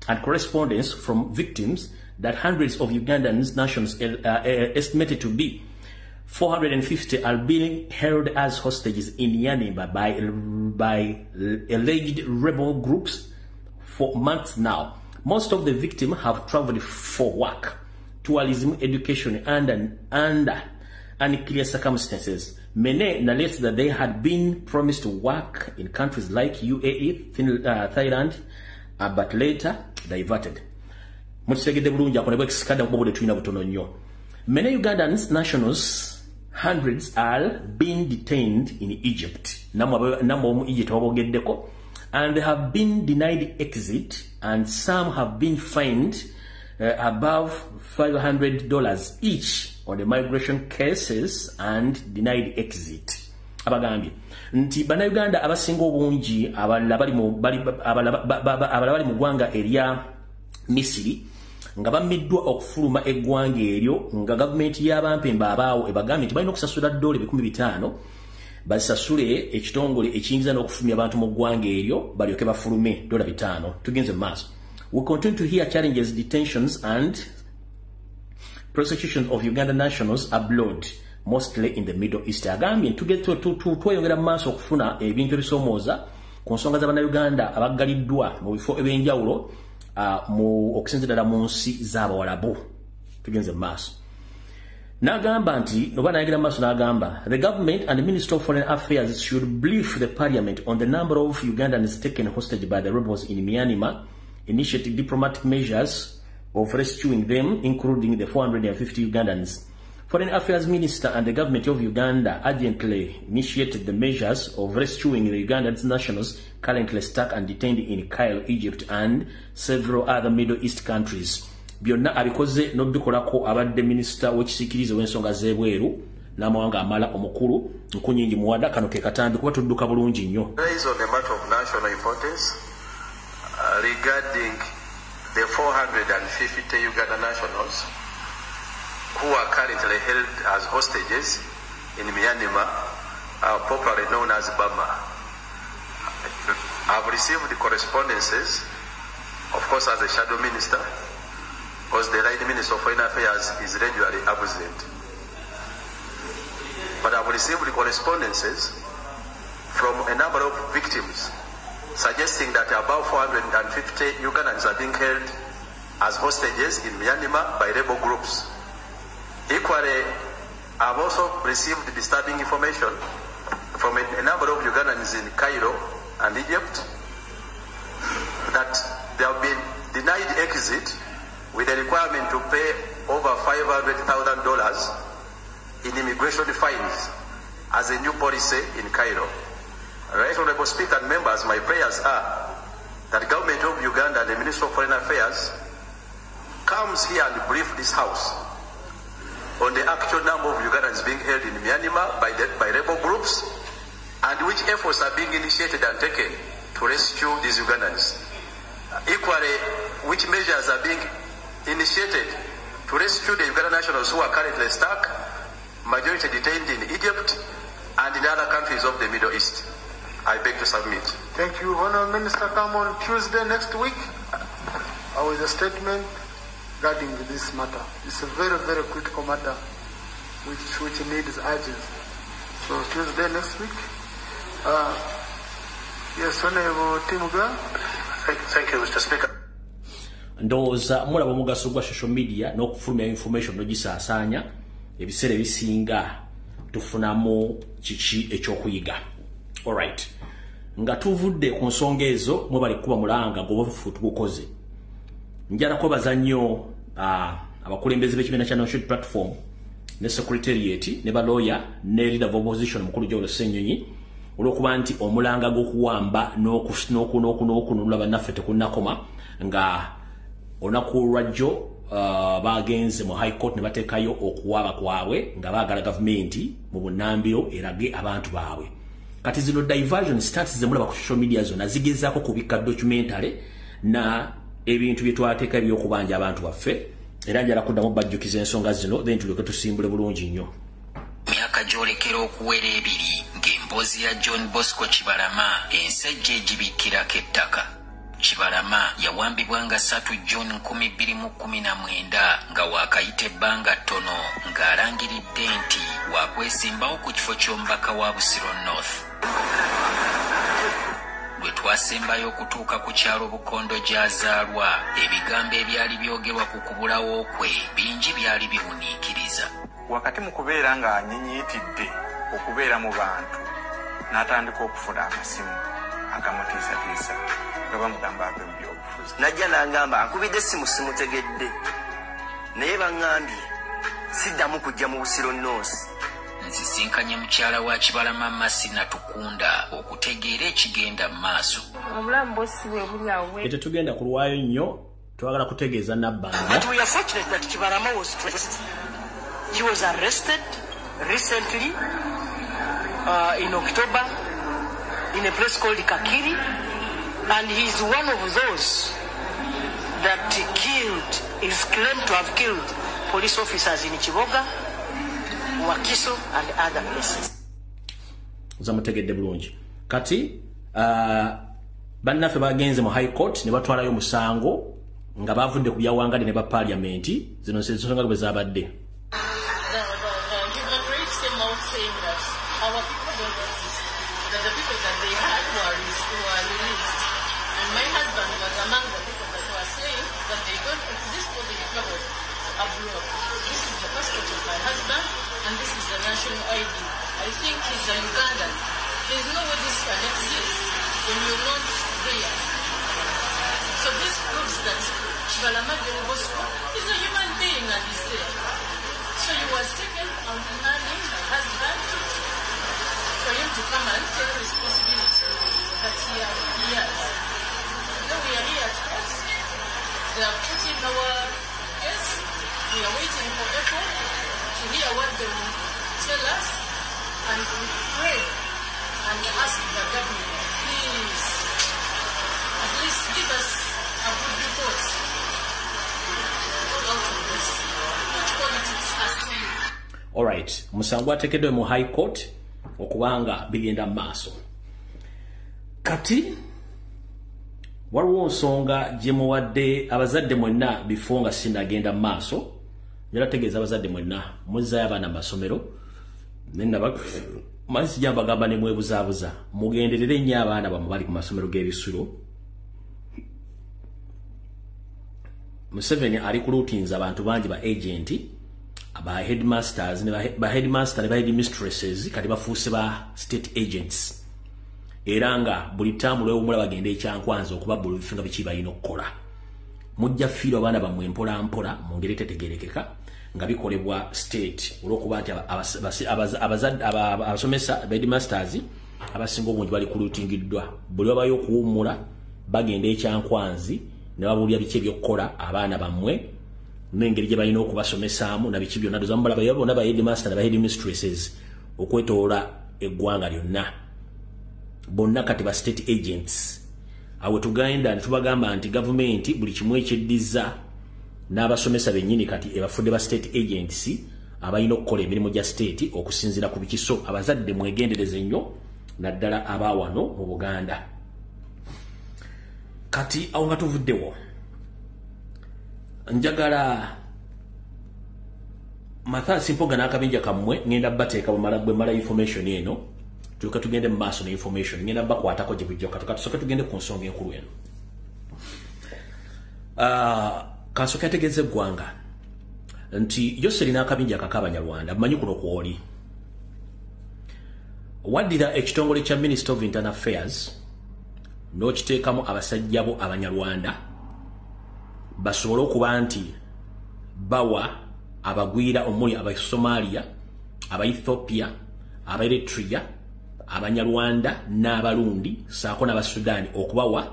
and correspondence from victims that hundreds of Ugandan nationals estimated to be 450 are being held as hostages in Yanimba by alleged rebel groups for months now. Most of the victims have traveled for work, tourism, education, and under unclear circumstances. Many narrate that they had been promised work in countries like UAE, Thailand, but later diverted. Many Ugandan nationals, hundreds, are being detained in Egypt. And they have been denied exit, and some have been fined above $500 each on the migration cases and denied exit. Abagambye nti bana Uganda abasinga obungi abala bali mu gwanga erya Misiri nga bamiddwa okufuluma eggwanga eryo nga gavumenti y'abampemba abaawo ebagambye nti balina okusasula $500 basasule ekitongole ekiyingiza n'okufulumya abantu mu ggwanga eryo balyoke bafulume $5. Tugenze mu maaso. We continue to hear challenges, detentions and prosecution of Ugandan nationals abroad, mostly in the Middle East. Agambye tweyongera mu maaso okufuna ebintu ebisomooza ku nsonga z'Abannayuganda abaggaliddwa mu bifo ebyenjawulo mu okusinziira ddala mu nsi z'Abawalabu. Tugenze mu maaso. N'agamba nti oba nayagira mu maaso n'agamba the government and the Minister of Foreign Affairs should brief the Parliament on the number of Ugandans taken hostage by the rebels in Myanmar, initiate diplomatic measures of rescuing them, including the 450 Ugandans. Foreign Affairs Minister and the government of Uganda urgently initiated the measures of rescuing the Ugandan nationals currently stuck and detained in Cairo, Egypt, and several other Middle East countries. Byonna abikoze n'obikolako abadde minisita w'ekisiikirize w'ensonga z'ebweru n'amawanga amala omukulu Nkunyingi Muwada. Kano ke katambi kuba tudduka bulungi nnyo. Based on a matter of national importance regarding the 450 Uganda nationals who are currently held as hostages in Myanmar, popularly known as Burma. I've received the correspondences, of course, as a shadow minister, because the right Minister of Foreign Affairs is regularly absent. But I've received the correspondences from a number of victims suggesting that about 450 Ugandans are being held as hostages in Myanmar by rebel groups. Equally, I've also received disturbing information from a number of Ugandans in Cairo and Egypt that they have been denied exit with a requirement to pay over $500,000 in immigration fines as a new policy in Cairo. Right, Honorable Speaker and members, my prayers are that the government of Uganda and the Minister of Foreign Affairs comes here and brief this House on the actual number of Ugandans being held in Myanmar by rebel groups and which efforts are being initiated and taken to rescue these Ugandans. Equally, which measures are being initiated to rescue the Ugandan nationals who are currently stuck, majority detained in Egypt and in other countries of the Middle East. I beg to submit. Thank you. Honourable Minister, come on Tuesday next week with a statement regarding this matter. It's a very, very critical matter which needs urgency. So Tuesday next week. Yes, Honourable Timuga. Thank you, Mr. Speaker. Ndowooza mulaba omugaso gwa social media n'okufulumya information n'ogisaasaanya ebiseera ebisinga tufunamu kiki ekyokuyiga. Alright. Nga tuvudde ku nsonga ezo mwe bali kuba mulanga ng'obufu tugukoze. Njala kwebaza nnyo abakulembeze b'ekibiina kya National Platform ne Secretariat ne balawyer ne leader of opposition mukulu Joel Ssenyonyi olw'okuba nti omulanga gw'okuwamba n'okununula bannaffe tekunnakoma nga olunaku lwajjo bagenze mu High Court ne bateekayo okuwaaba kwabwe nga baagala gavumenti mu bunnambiro erage abantu baabwe. Kati zino diversion stats zemulaba ku social media zonna zigezaako kubika documentary na ebintu bye twateeka eby'okubanja abantu baffe era njala kuddamu bajjukiza ensonga zino then tulyoke tusimbule bulungi nnyo. Myaka gyolekera okuwera ebiri ng'emboozi ya John Bosco Kibalama ensejja egibikkirako ettaka. Kibalama yawambibwa nga 3 June 2019 nga waakayita ebbanga ttono ng'alangiridde nti waakwesimbawo ku kifo ky'omubaka wa Busiro North. Lwe twasembayo okutuuka ku kyalo Bukondo gy'azaalwa, ebigambo ebyali byogerwa ku kubulawo kwe bingi byali bimuniikiriza. Wakati mu kubeera ng'anyinyiitidde okubeera mu bantu n'atandika okufuna amasimu agamutiisatiisa nga bamugamba ave mu byobufuzi. Najja n'angamba ankubidde essimu simutegedde, naye baŋŋambye siddamu kujja mu Busiro North. Nsisinkanye mukyala wa Kibalama Masina Tukunda okutegeera ekigenda mu maaso. Obulamu bw'ossi bwe buli awo. Tetugenda kulwayo nnyo, twagala kutegeeza Nabbanja. But we are fortunate that Kibalama was traced. He was arrested recently in October in a place called Kakiri, and he is one of those that is claimed to have killed police officers in Kiboga, Wakiso and other places. Zamutegedde bulungi. Kati bannaffe bagenze mu High Court ne batwalayo musango nga bavudde ku byawangale ne ba Parliament zino nsonga bwe zabadde. Human rights came out saying that our people don't exist, that the people that they had were released. And my husband was among the people that were saying that they don't exist or they traveled abroad. This is the passport of my husband and this is the national ID. I think he's a Ugandan. There's no way this can exist when you're not there. So this proves that Kibalama Bosco is a human being and he's there. So he was taken on demanding my husband for him to come and take responsibility that he has. Though we are here at court, they are putting our case. We are waiting for April to hear what they will tell us, and we pray and ask the government, please, at least give us a good report out of this. What politics are saying. All right, musango atekeddwe mu High Court okubanga bigenda maaso. Kati waliwo nsonga gye muwadde abazadde mwenna before nga sinagenda maaso. Njala tegeeza abazadde mwenna muzzaayo abaana mu masomero nenna mansi gyambagamba ne mwebuzaabuza mugenderere nnyo abaana bammwe bali ku masomero g'ebisulo. Museveni ali kuluutinza abantu bangi ba agenti, ba headmasters, ba headmaster ne ba headmistresses kati bafuuse ba state agents. Era nga buli ttaamu lwewumula bagenda ekyankwanza okubabbula ebifinga biki balina okukola. Mujja fiira abaana bammwe mpola mpola mu ngeri tetegerekeka nga bikolebwa state olw'okuba nti abasomesa ba headmasters abasinga obungi bali kuluutingiddwa. Buli wabayo okuwummula bagenda ekyankwanzi ne babuulira biki ebyokukola abaana bammwe n'engeri gye balina okubasomesaamu na biki byonna dozamubala bayo bonna ba headmaster na ba headmistresses okwetoola eggwanga lyonna. Bonna kati ba state agents. Awe tugenda netubagamba nti government buli kimu ekyeddiza n'abasomesa bennyini kati ebafudde ba state agents abalina okukola emirimu gya state okusinziira ku bikiso. Abazadde mwegendereze nnyo naddala abaawano mu Buganda. Kati awo nga tuvuddewo njagala Mathias Mpoga n'akabinja kammwe ngenda bateeka bwe mala information eno tuka tugende mu maaso ne information ngenda bakwatako gye bujja katusoke tugende ku nsonga enkulu eno. Kansoke ategeeze eggwanga nti Yoseri n'akabinja kak'Abanyarwanda mmanyi kuno kwoli waddira ekitongole kya Minister of Internal Affairs n'okiteekamu abasajja bo Abanyarwanda basobole okuba nti bawa abagwira omuli aba Somalia, aba Ethiopia, aba Eritrea, Abanyarwanda n'Abarundi saako n'aba Sudan okubawa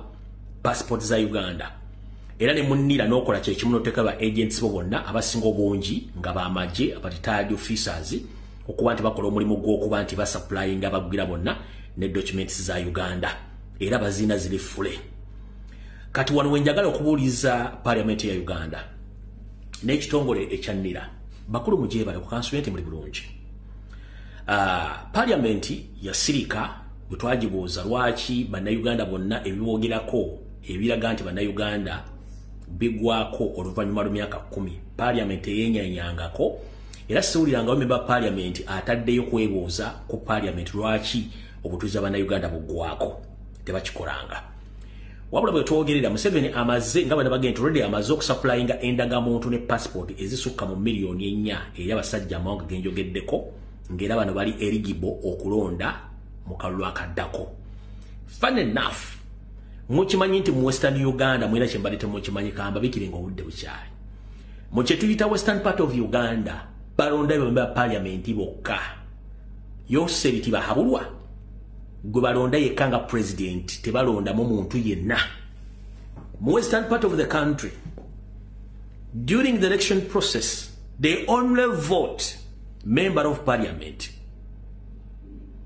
passport za Uganda. Era ne munnira n'okola kye kimu n'oteeka ba agents bo bonna abasinga obungi nga b'amagye aba retired officers okuba nti bakola omulimu gw'okuba nti basupplying abagwira bonna ne documents za Uganda era bazina ziri fule. Kati wano wenjagala okubuuliza Parliament ya Uganda n'ekitongole ekyannira bakulu mugyebale ku kansulenti muli bulungi. Parliament yasirika bwe twagibuuza lwaki bannayuganda bonna ebibogerako ebiraga nti bannayuganda bigwako oluvannyuma lw'emyaka 10 parliament eyenyanyangako era siwulirangawo memba parliament ataddeyo kwebuuza ku parliament lwaki obutuuzi bw'abannayuganda buggwako tebakikolanga wabula bwe twogerera Museveni amaze nga bana bagenda already amaze okusupplyinga endagamuntu ne passport ezisukka mu miliyoni 4 eri abasajja amawanga genjogeddeko ng'era bano bali eligible okulonda mu kalulu akaddako. Fun enough mukimanyi nti mu Western Uganda mwina kyembalite mukimanyi kamba bikiringa obudde bukyali mu kye tuyita Western part of Uganda balonda bemba parliament bokka yose bitiba habulwa gwe balonda yekanga president tebalonda mu muntu yenna mu Western part of the country during the election process they only vote member of parliament.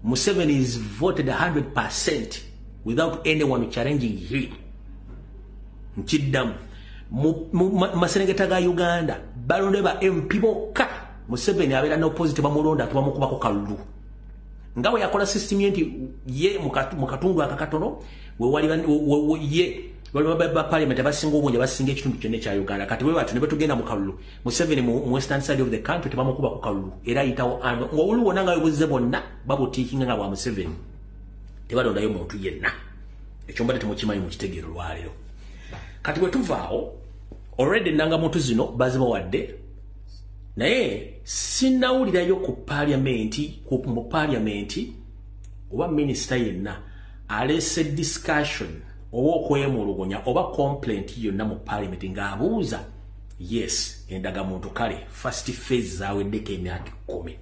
Museveni is voted 100% without anyone challenging him. Nchidam maserengeta ga Uganda balonde ba MP bokka Museveni abera no positive bamulonda tubamukuba ko kalulu ngawe yakola system yenti ye mukatundu akakatono we wali ye wali ba parliament abasinga obunja basinga ekitundu kyonna kya Uganda kati we batu ne betugenda mu kalulu Museveni mu western side of the country tubamukuba ko kalulu era yitawo ng'olu wona nga webuze bonna babutikinga nga bwa Museveni tebalonda yo muntu yenna ekyo mbadde temukimanyi mu kitegeero lwalero kati bwe tuvaawo already nanga muntu zino baziba wadde naye sinawulirayo ku parliament oba minister yenna alese discussion oba okwemulugunya oba complaint yonna mu parliament ng'abuuza yes endagamuntu kale first phase zaweddeko emyaka 10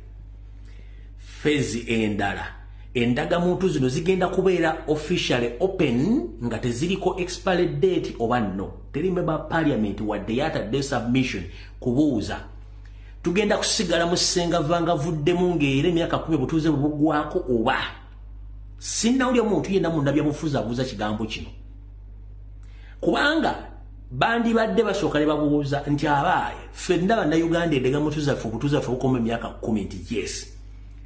phase endala endagamuntu zino zigenda kubeera officially open nga teziriko expiry date oba no teri member parliament wadde yatadde submission kubuuza tugenda kusigala mu senga vanga vuddemu ng'era emyaka 10 butuuze bugwako oba sinnawulya omuntu yenna munda byabufuzi abuuza kigambo kino kubanga bandi badde basooka ne babuuza nti abaaye ffenna bannayuganda endagamuntu zaffe obutuuze baffe bukoma emyaka 10 nti yes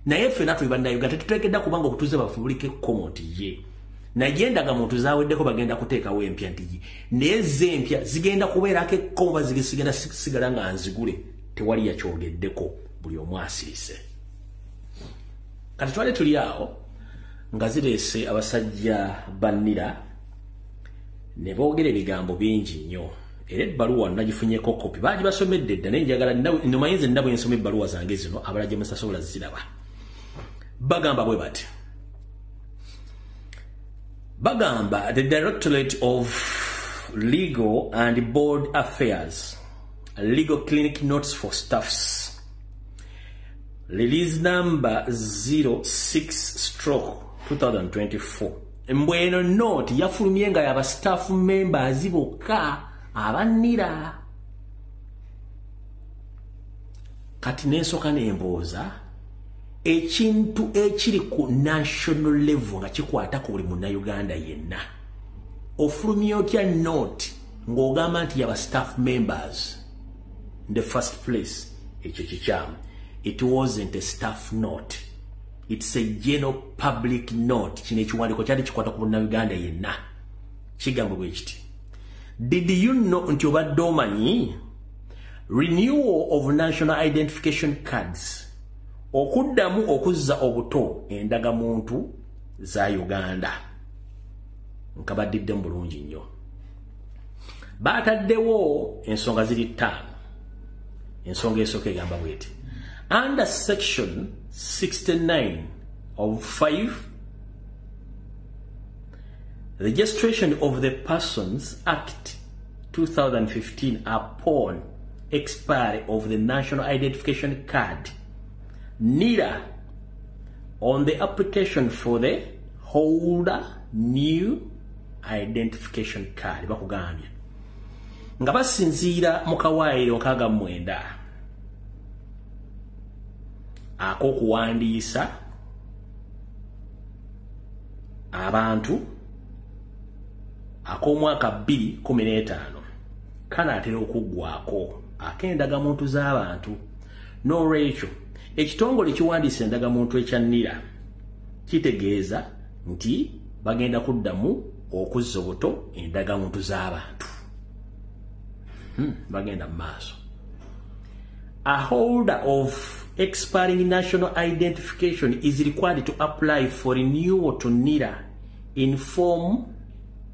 naye ffenna tuli bannayuganda tetuteekedda kubanga obutuuze baffe buliko ekkomo nti ye naye endagamuntu zaweddeko bagenda kuteekawo empya nti ye naye z'empya zigenda kubeerako ekkomo bazigenda sigala nga nzigule tewali yakyogeddeko buli omu asirise kati twali tuli awo nga zireese abasajja bannira ne boogera ebigambo bingi nnyo era ebbaluwa nagifunyeko kopi baagi basomedde dda naye njagala nomayinza nna bwe nsoma ebbaluwa zange zino abala gye musasobola ziraba bagamba bwe bati bagamba the Directorate of Legal and Board Affairs Legal Clinic Notes for Staffs Release number 06/2024 Mbweno note yafulumye nga yaba staff members bokka abannira kati n'ensooka n'embooza ekintu ekiri ku national level nga kikwata ku buli munnayuganda yenna ofulumye otya note ng'ogamba nti yaba staff members in the first place ekyo kikyamu. It wasn't a staff note. It's a general public note. Kino ekiwandiiko kyali kikwata ku munnayuganda yenna. Kigambo bwe kiti. Did you know nti obadde omanyi renewal of national identification cards okuddamu okuzza obuto endagamuntu za Uganda nkabadidde mu bulungi nnyo bataddewo ensonga ziri 5 ensonga esooka egamba bweti under section 69 of 5 registration of the Persons Act 2015 upon expiry of the national identification card neither on the application for the holder new identification card bakugambye nga basinziira mu kawaayiro nkaaga mwenda ak'okuwandiisa abantu ak'omwaka 2015 kanaatera okuggwako ak'endagamuntu z'abantu n'olwekyo ekitongole kiwandiisa endagamuntu ekya NIRA kitegeeza nti bagenda kuddamu okuzza obuto endagamuntu z'abantu. Bagenda maaso. A holder of expiring national identification is required to apply for renewal to NIRA in form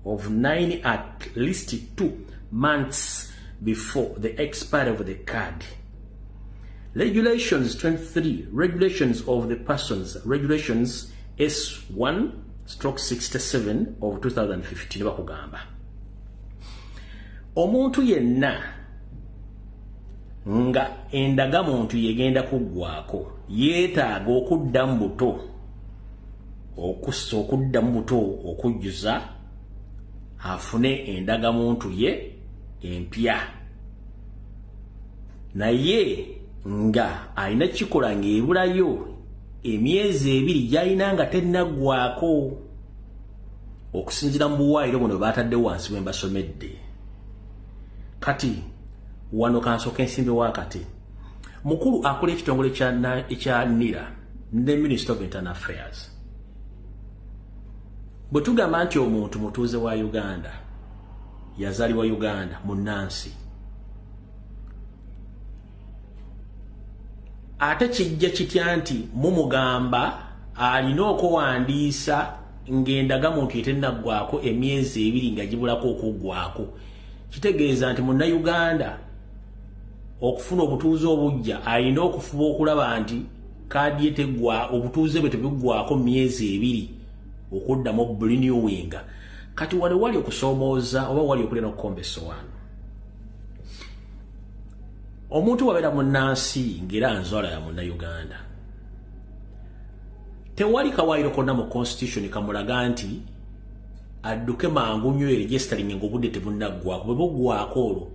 of 9 at least 2 months before the expiry of the card. Regulations 23, regulations of the persons, regulations S1/67 of 2015 bakugamba. Omuntu yenna nga endagamuntu yegenda kuggwako yeetaaga okudda mu buto okujjuza afune endagamuntu ye empya. Naye nga alina kikola ng'ebulayo emyezi 2 gy'alina nga tennaggwako okusinziira mu buwaayiro buno baatadde wansi wembasomedde. Kati wano kansooka ensimbi wakati mukulu akola ekitongole ekya NIRA ne Minister of Internal Affairs. Bwe tugamba nti omuntu mutuuze wa Uganda yazaalibwa Uganda munnansi, ate kijja kitya nti mumugamba alina okuwandiisa ng'endagamuntu etennaggwako emyezi 2 nga gibulako okuggwako. Kitegeeza nti munnayuganda okufuna obutuuze obujja alina okufuba okulaba nti kaadi eteggwa obutuuze bwe tebuggwako myezi 2 okuddamu renewing. Kati wali okusoomooza oba wali okulina okukombesa wano. Omuntu wabeera munnansi ng'era nzwala ya munnayuganda, tewali kawaayiro konna mu constitution kamulaga nti adduke mangu nnyo registering ng'obudde tebunnaggwako. Bwe buggwako olwo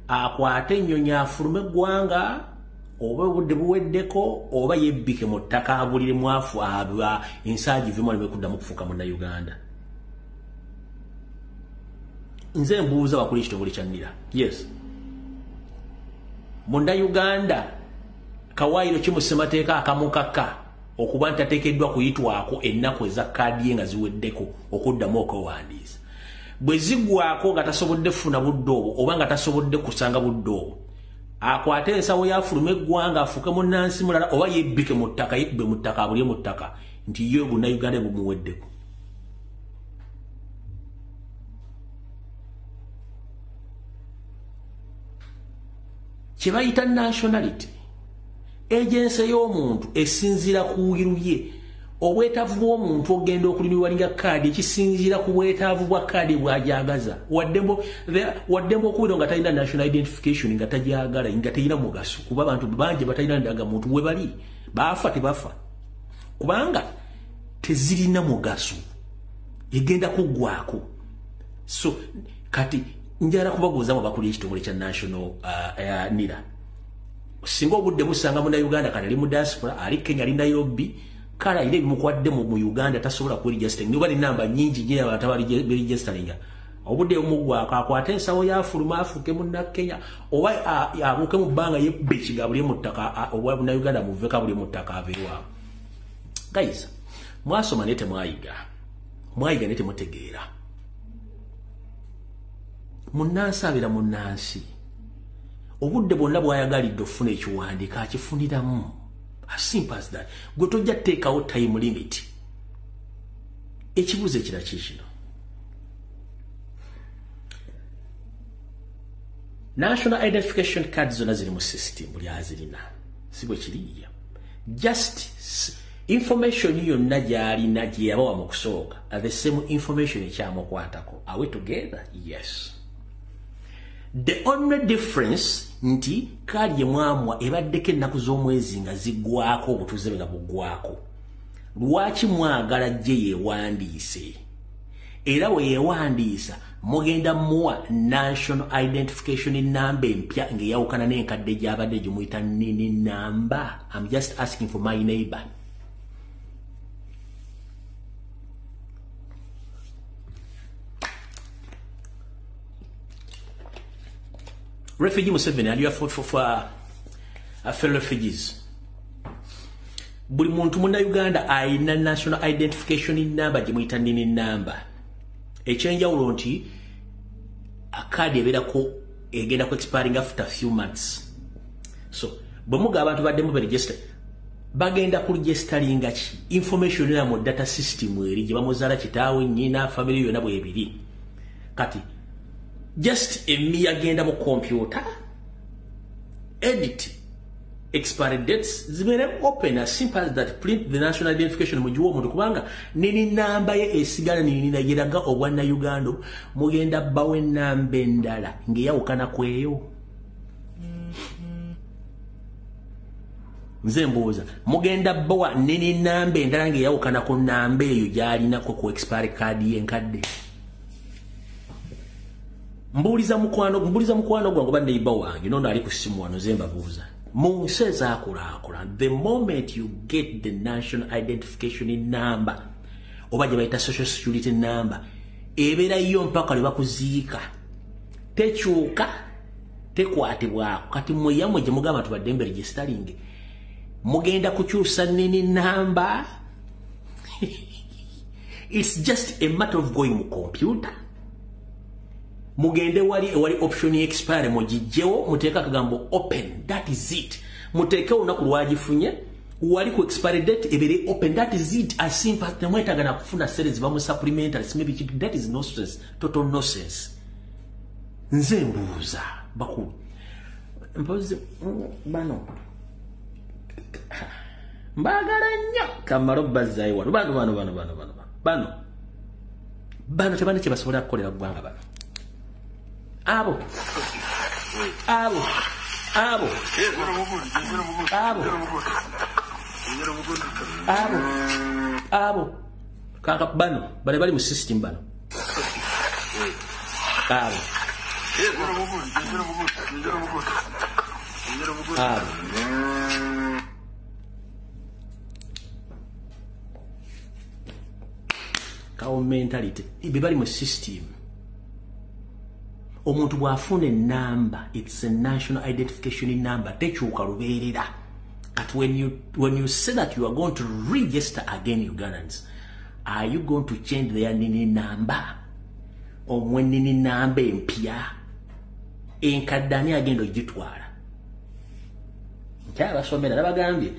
akwate ennyonyi afulume eggwanga oba obudde buweddeko oba yebbike mu ttaka abulire mwafu aba ensaagi vimwe aleme kuddamu kufuuka munnayuganda. Nze mbuuza wakuli ekitongole kya NIRA. Yes. Munnayuganda kawaayiro ki mu ssemateeka akamukaka okuba nti ateekeddwa kuyitwako ennaku eza kaadi ye nga ziweddeko okuddamu okwewandiisa. Bwe ziggwako nga tasobodde kufuna budde obwo oba nga tasobodde kusanga budde obwo, akwate ensawo yafuluma eggwanga afuuke munnansi mulala oba yebbike mu ttaka, yebbwe mu ttaka abulye mu ttaka nti ye bunnayuganda bumuweddeko. Kye bayita nationality agency y'omuntu esinziira ku bwiru ye. Obwetaavu bw'omuntu ogenda okulinwalinga kaadi ekisinziira ku bwetaavu bwa kaadi bw'ajagaza. Waddembo okubeera nga talina national identification nga tajagala nga terina mugaso, kuba abantu bangi batalina ndagamuntu we bali baafa tebafa kubanga tezirina mugaso, egenda kuggwako. So kati njala kubabuuza mu bakuli ekitongole kya national NIRA, singa obudde busanga munnayuganda kati ali mu diaspora ali Kenya ali Nairobi, kala ile mukwadde mu Uganda tasobola ku registering niba ni namba nyingi gye abantu abali registering obudde omugwa akwate ensawo yafuluma afuke mu Kenya oba abuke mu banga yebekiga buli mu ttaka obwa Uganda muveka buli mu ttaka abewa. Guys, mwasoma nete mwayiga nete mutegeera munnansi abira munnansi obudde bwonna bwayagalidde ofuna ekiwandiika akifuniramu. As simple as that. Gwe tojja teekawo time limit. Ekibuuzo ekira kikino. National identification cards zonna ziri mu system buli azirina. Si bwe kiriya. Just information yonna gy'alina gye yabawa mu kusooka. The same information ekyamukwatako. Are we together? Yes. The only difference nti kaadi ye mwamwa ebaddeko ennaku z'omwezi nga ziggwako obutuuze nga buggwako. Lwaki mwagala gye yeewandiise? Era we yeewandiisa mugenda muwa national identification number empya ng'eyawukana n'enkadde gy'abadde gye muyita nini number. I'm just asking for my neighbor. Refugee Museveni, and you have fought for fellow refugees. Buli muntu munda Uganda aina national identification number gye muyita nini number. ekyenjawulo nti akadi ebeerako egenda ku expiring after few months. So bwe muga abantu baddemu beregister bagenda ku registeringa ki information ya mu data system eri gye bamuzaala kitaawe nnyina family yonna bwebiri kati just emi agenda mu computer edit expiry dates zibere open as simple as that, print the national identification mujiwa omuntu kubanga nini namba ye esigala nini nagiraga obwanna Uganda mugenda bawe namba endala ngeyawukana kweyo. Nze mbuuza mugenda bawa nini namba endala ngeyawukana ku namba eyo gy'alinako ku expiry card ye enkadde. Mbuuliza mukwano gwange baneiba wange nono ali ku simu wano ze mbabuuza. Munsi ezaakulaakulana, the moment you get the national identification number oba gye bayita social security number ebeera yo mpaka lwe bakuziika tekyuka tekwatibwako. Kati mweyamwe gye mugamba tubadde registering mugenda kukyusa nini number it's just a matter of going mu computer mugende wali option expire mugijjewo muteeka kagambo open, that is it. Muteeke olunaku lwagifunye wali ku expiry date ebere open, that is it. As simple as temwetaaga na kufuna series bamu supplementaries maybe that is nonsense, total nonsense. Nze mbuuza bakulu mpozi bano mbagala nnyo kamaro bazaayi wano bano tebalina kye basobola kukolera ggwanga bano abo kaka bano bali mu system bano kawo mentality bali mu system. Omuntu bwafuna enamba, it's a national identification number, tekyuka lubeerera. But when you say that you are going to register again Ugandans, are you going to change their nini number? Or when nini number empia enkadani agenda ogitwala? Kyabasomera nabagambye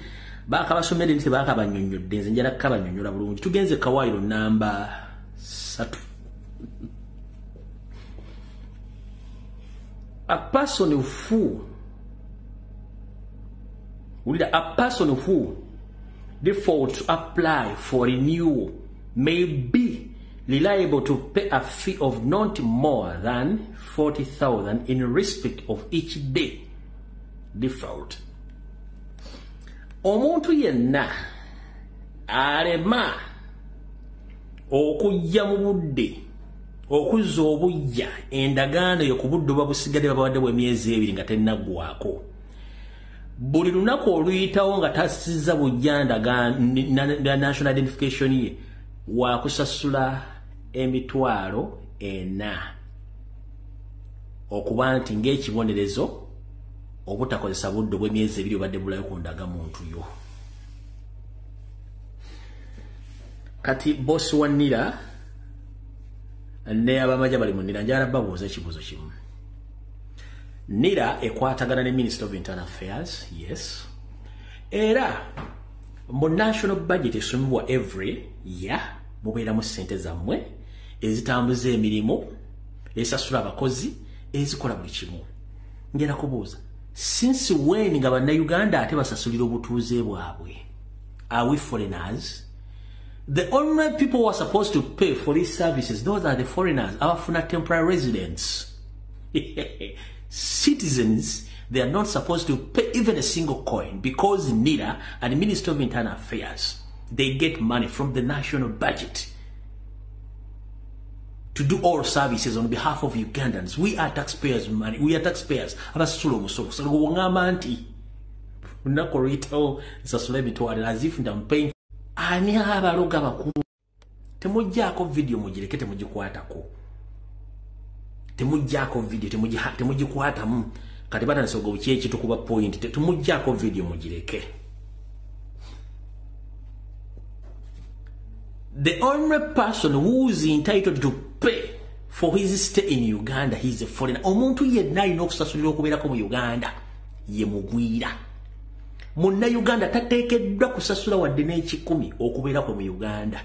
bakabasomera nti bakabanyonyodde nze njala kabanyonyola bulungi. Tugenze kawairo namba 3. A person who default to apply for renewal may be liable to pay a fee of not more than 40,000 in respect of each day default. Omuntu yenna alema okujja mu budde okuzza obujja endagaano yo ku budde oba busigadde babadde bw'emyezi 2 nga tennaggwako buli lunaku oluyitawo nga tasizza bujja ndagaano national identification ye waakusasula emitwalo 4 okuba nti ng'ekibonerezo obutakozesa budde bw'emyezi 2 obadde bulayo ku ndaga muntu yo. Kati bosi wa NIRA ne abamaja bali mu NIRA njala babuuza ekibuuzo kimu. NIRA ekwatagana ne Minister of Internal Affairs, yes. Era mu national budget esumibwa every year mubeeramu ssente zammwe ezitambuza emirimu esasula abakozi ezikola buli kimu. Ngenda kubuuza since when nga bannayuganda ate basasulira obutuuze bwabwe? Are we foreigners? The only people who are supposed to pay for these services, those are the foreigners, our temporary residents. Citizens, they are not supposed to pay even a single coin because NIRA and the Minister of Internal Affairs, they get money from the national budget to do all services on behalf of Ugandans. We are taxpayers' money. We are taxpayers. Abasula omusolo. So ng'ogamba nti lunaku oluyitawo nsasula emitwalo as if I'm paying. Ani abaloga bakulu. Temujjaako video mugireke temugikwatako. Temujjaako video temugikwatamu. Kati batandise okukyeki tukuba point. Temujjaako video mugireke. The only person who is entitled to pay for his stay in Uganda. He is a foreigner. Omuntu yenna alina okusasulira okubeerako mu Uganda ye mugwira. Munna Uganda tateekeddwa kusasula wadde n'ekikumi okubeerako mu Uganda.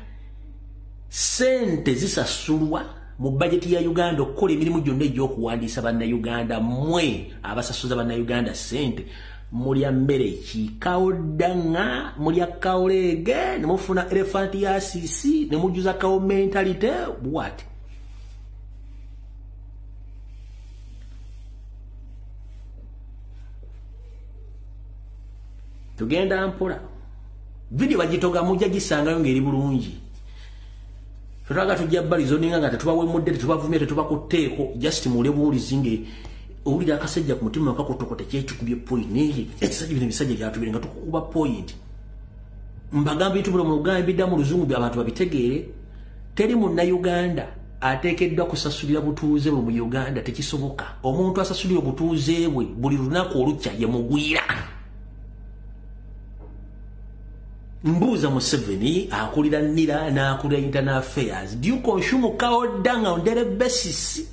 Sente zisasulwa mu bajeti ya Uganda okukola emirimu gyonna egy'okuwandiisa bannayuganda. Mmwe abasasuza bannayuganda sente mulya mmere kikawodanga, mulya kawolege, ne mufuna elephant ya sisi, ne mujjuza kawo mentality. What? Tugenda mpola. Video bagitoga mujja gisangayo ngeri bulungi. Tutaga tujja balizo ninga nga tetubawe modde tetubavumye tetubakuteeko just mule buulizinge owulira akasajja ku mutima akakutokote kyekikubye point neyi ekisajja bino bisajja byatubire nga tukukuba point mbagamba itubula mu Uganda bidda mu luzungu by'abantu babitegeere teri munna Uganda ateekeddwa kusasulira butuuze bwe mu Uganda tekisoboka. Omuntu asasulira obutuuze bwe buli lunaku olukya ye mugwira. Mbuza Museveni akulira nira na akulira internal affairs. Do you consume cow dung on daily basis?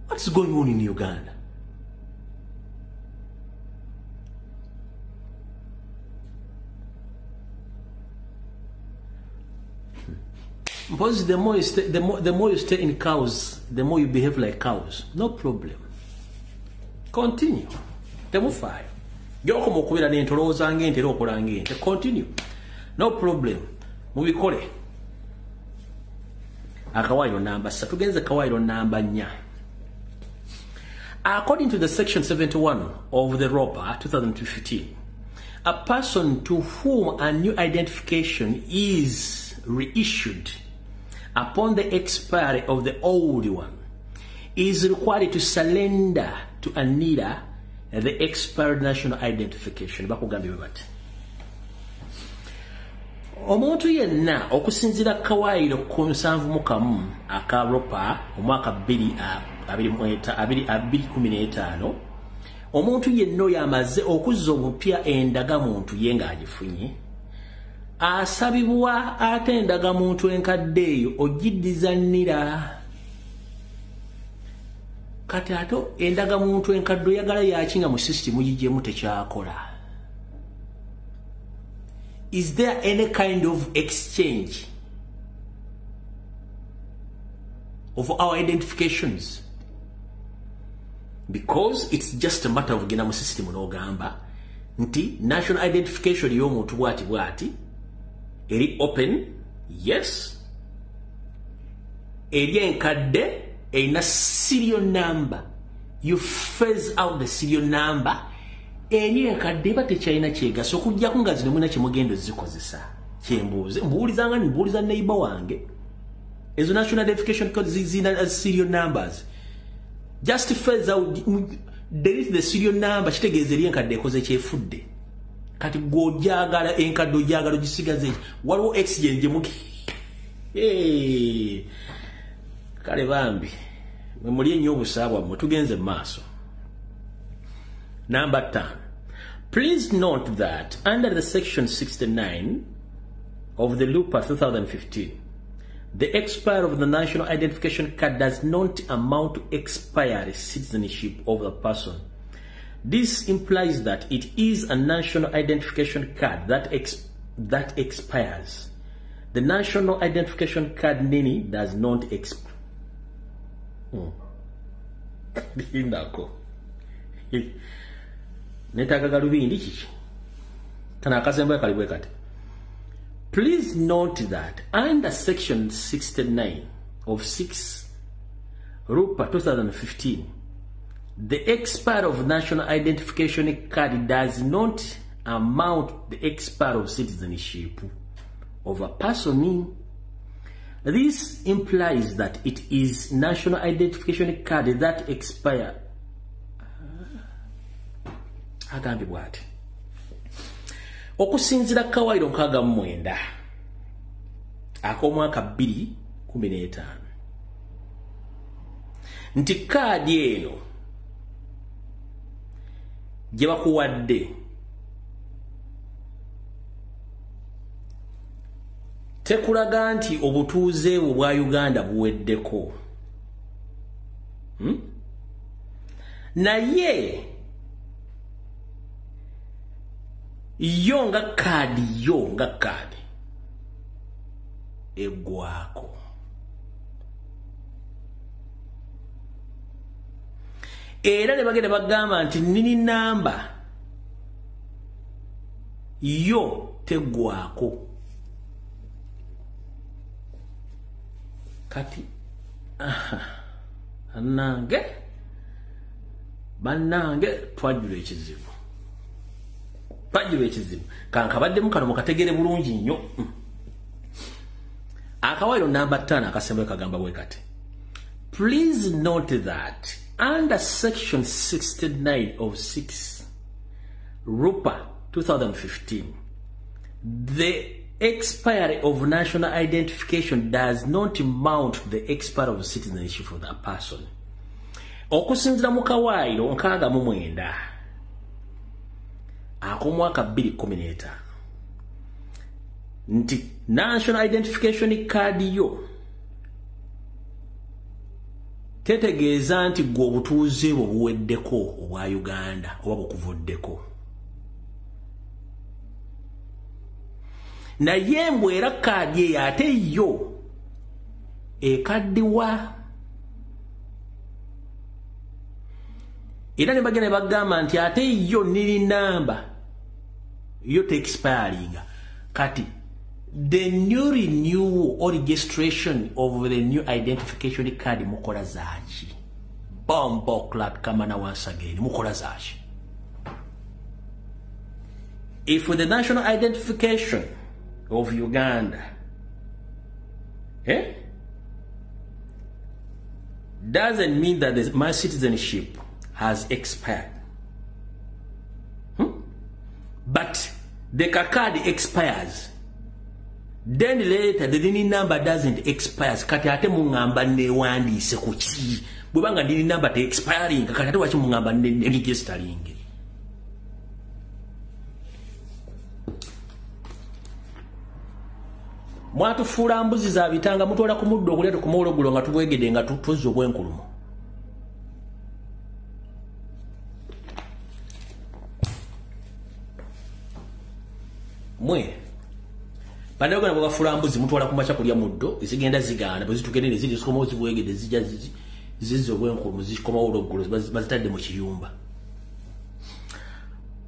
What's going on in Uganda? Because the more you stay in cows, the more you behave like cows. No problem. Continue. Temufire. Yoko mukubira n'entolooza ng'ente era okola ng'ente. Continue. No problem. Mubikole. Akawairo namba 3. Tugenze kawairo namba 4. According to the section 71 of the ROPA 2015, a person to whom a new identification is reissued upon the expiry of the old one is required to surrender to ANIDA the expired national identification. Bakugambye bati omuntu yenna okusinzira kawairo ku 7 aka ROPA omwaka 2015 omuntu yenna yamaze okuzza obupya endagamuntu ye ng'agifunye asabibwa ate endagamuntu enkadde eyo ogiddiza NIRA. Kati ato endagamuntu enkadde yagala yakinga mu system yijjemu tekyakola. Is there any kind of exchange of our identifications? Because it's just a matter of gena mu system n'ogamba nti national identification y'omuntu bwati eri open, yes, eri enkadde a serial number. You phase out the serial number. Eri enkadde bate China chega so kujja kungazi nemuna kimugendo zikozesa. Kyembuze mbuulizanga mbuuliza neighbor wange. Ezo national identification codes zina as serial numbers. Just phase out delete the serial number kitegeeza eri enkadde ekoze kyefudde. Kati gojagala enkadde ojagala gisigaze waliwo exchange muki. Kale bambi muli nnyo obusabwa mutugenze maaso. Number 10. Please note that under the section 69 of the LUPA 2015, the expiry of the national identification card does not amount to expiry citizenship of the person. This implies that it is a national identification card that expires. The national identification card NINI does not expire. Ndako netagaga lubindi kiki kana akasemba kalibwe kati. Please note that under section 69 of 6 RUPA 2015, the expiry of national identification card does not amount the expiry of citizenship of a person. This implies that it is national identification card that expire. Agambi bwati. Okusinzira kawairo nkaga mwenda. Akomwaka 2015. Nti kaadi eno gye bakuwadde tekulaga nti obutuuze bwa Uganda buweddeko. Naye yo nga kaadi egwako. Era ne bagenda bagamba nti nini namba yo tegwako. Kati bannange twajjula ekizibu. Kankabadde mukano mukategere bulungi nnyo. Akawairo namba 5 akasembe kagamba bwe kati. Please note that under section 69 of 6 RUPA 2015, the expiry of national identification does not mount to the expiry of citizenship of that person. Okusinzira mu Kawairo 69 akomwaka 2015 nti national identification card yo tetegeeza nti gwe obutuuze bwo buweddeko obwa Uganda oba bukuvuddeko. Naye mbwe era kaadi eyo ate yo ekaddiwa. Era ne bagenda bagamba nti ate yo nili namba yo te expiring. Kati the new renewal or registration of the new identification card mukola zaki. Bombo clat kamana once again mukola zaki. If the national identification of Uganda doesn't mean that my citizenship has expired. But the card expires. Then later the DIN number doesn't expire. Kati ate mungamba newandise kuki. Bwebanga DIN number te expiring kati ate wachi mungamba ne registering. Mwatu fula mbuzi za bitanga mutola ku muddo okulya tukumolo gulo nga tubwegede nga tutuzo obwenkulumo. Mwe Pandago na bwafula mbuzi mutola ku macha kulya muddo ezigenda zigana bwezitugendere ziri zikomo zibwegede zijja zizo obwenkulumo zikoma ologulo bazitadde mu kiyumba.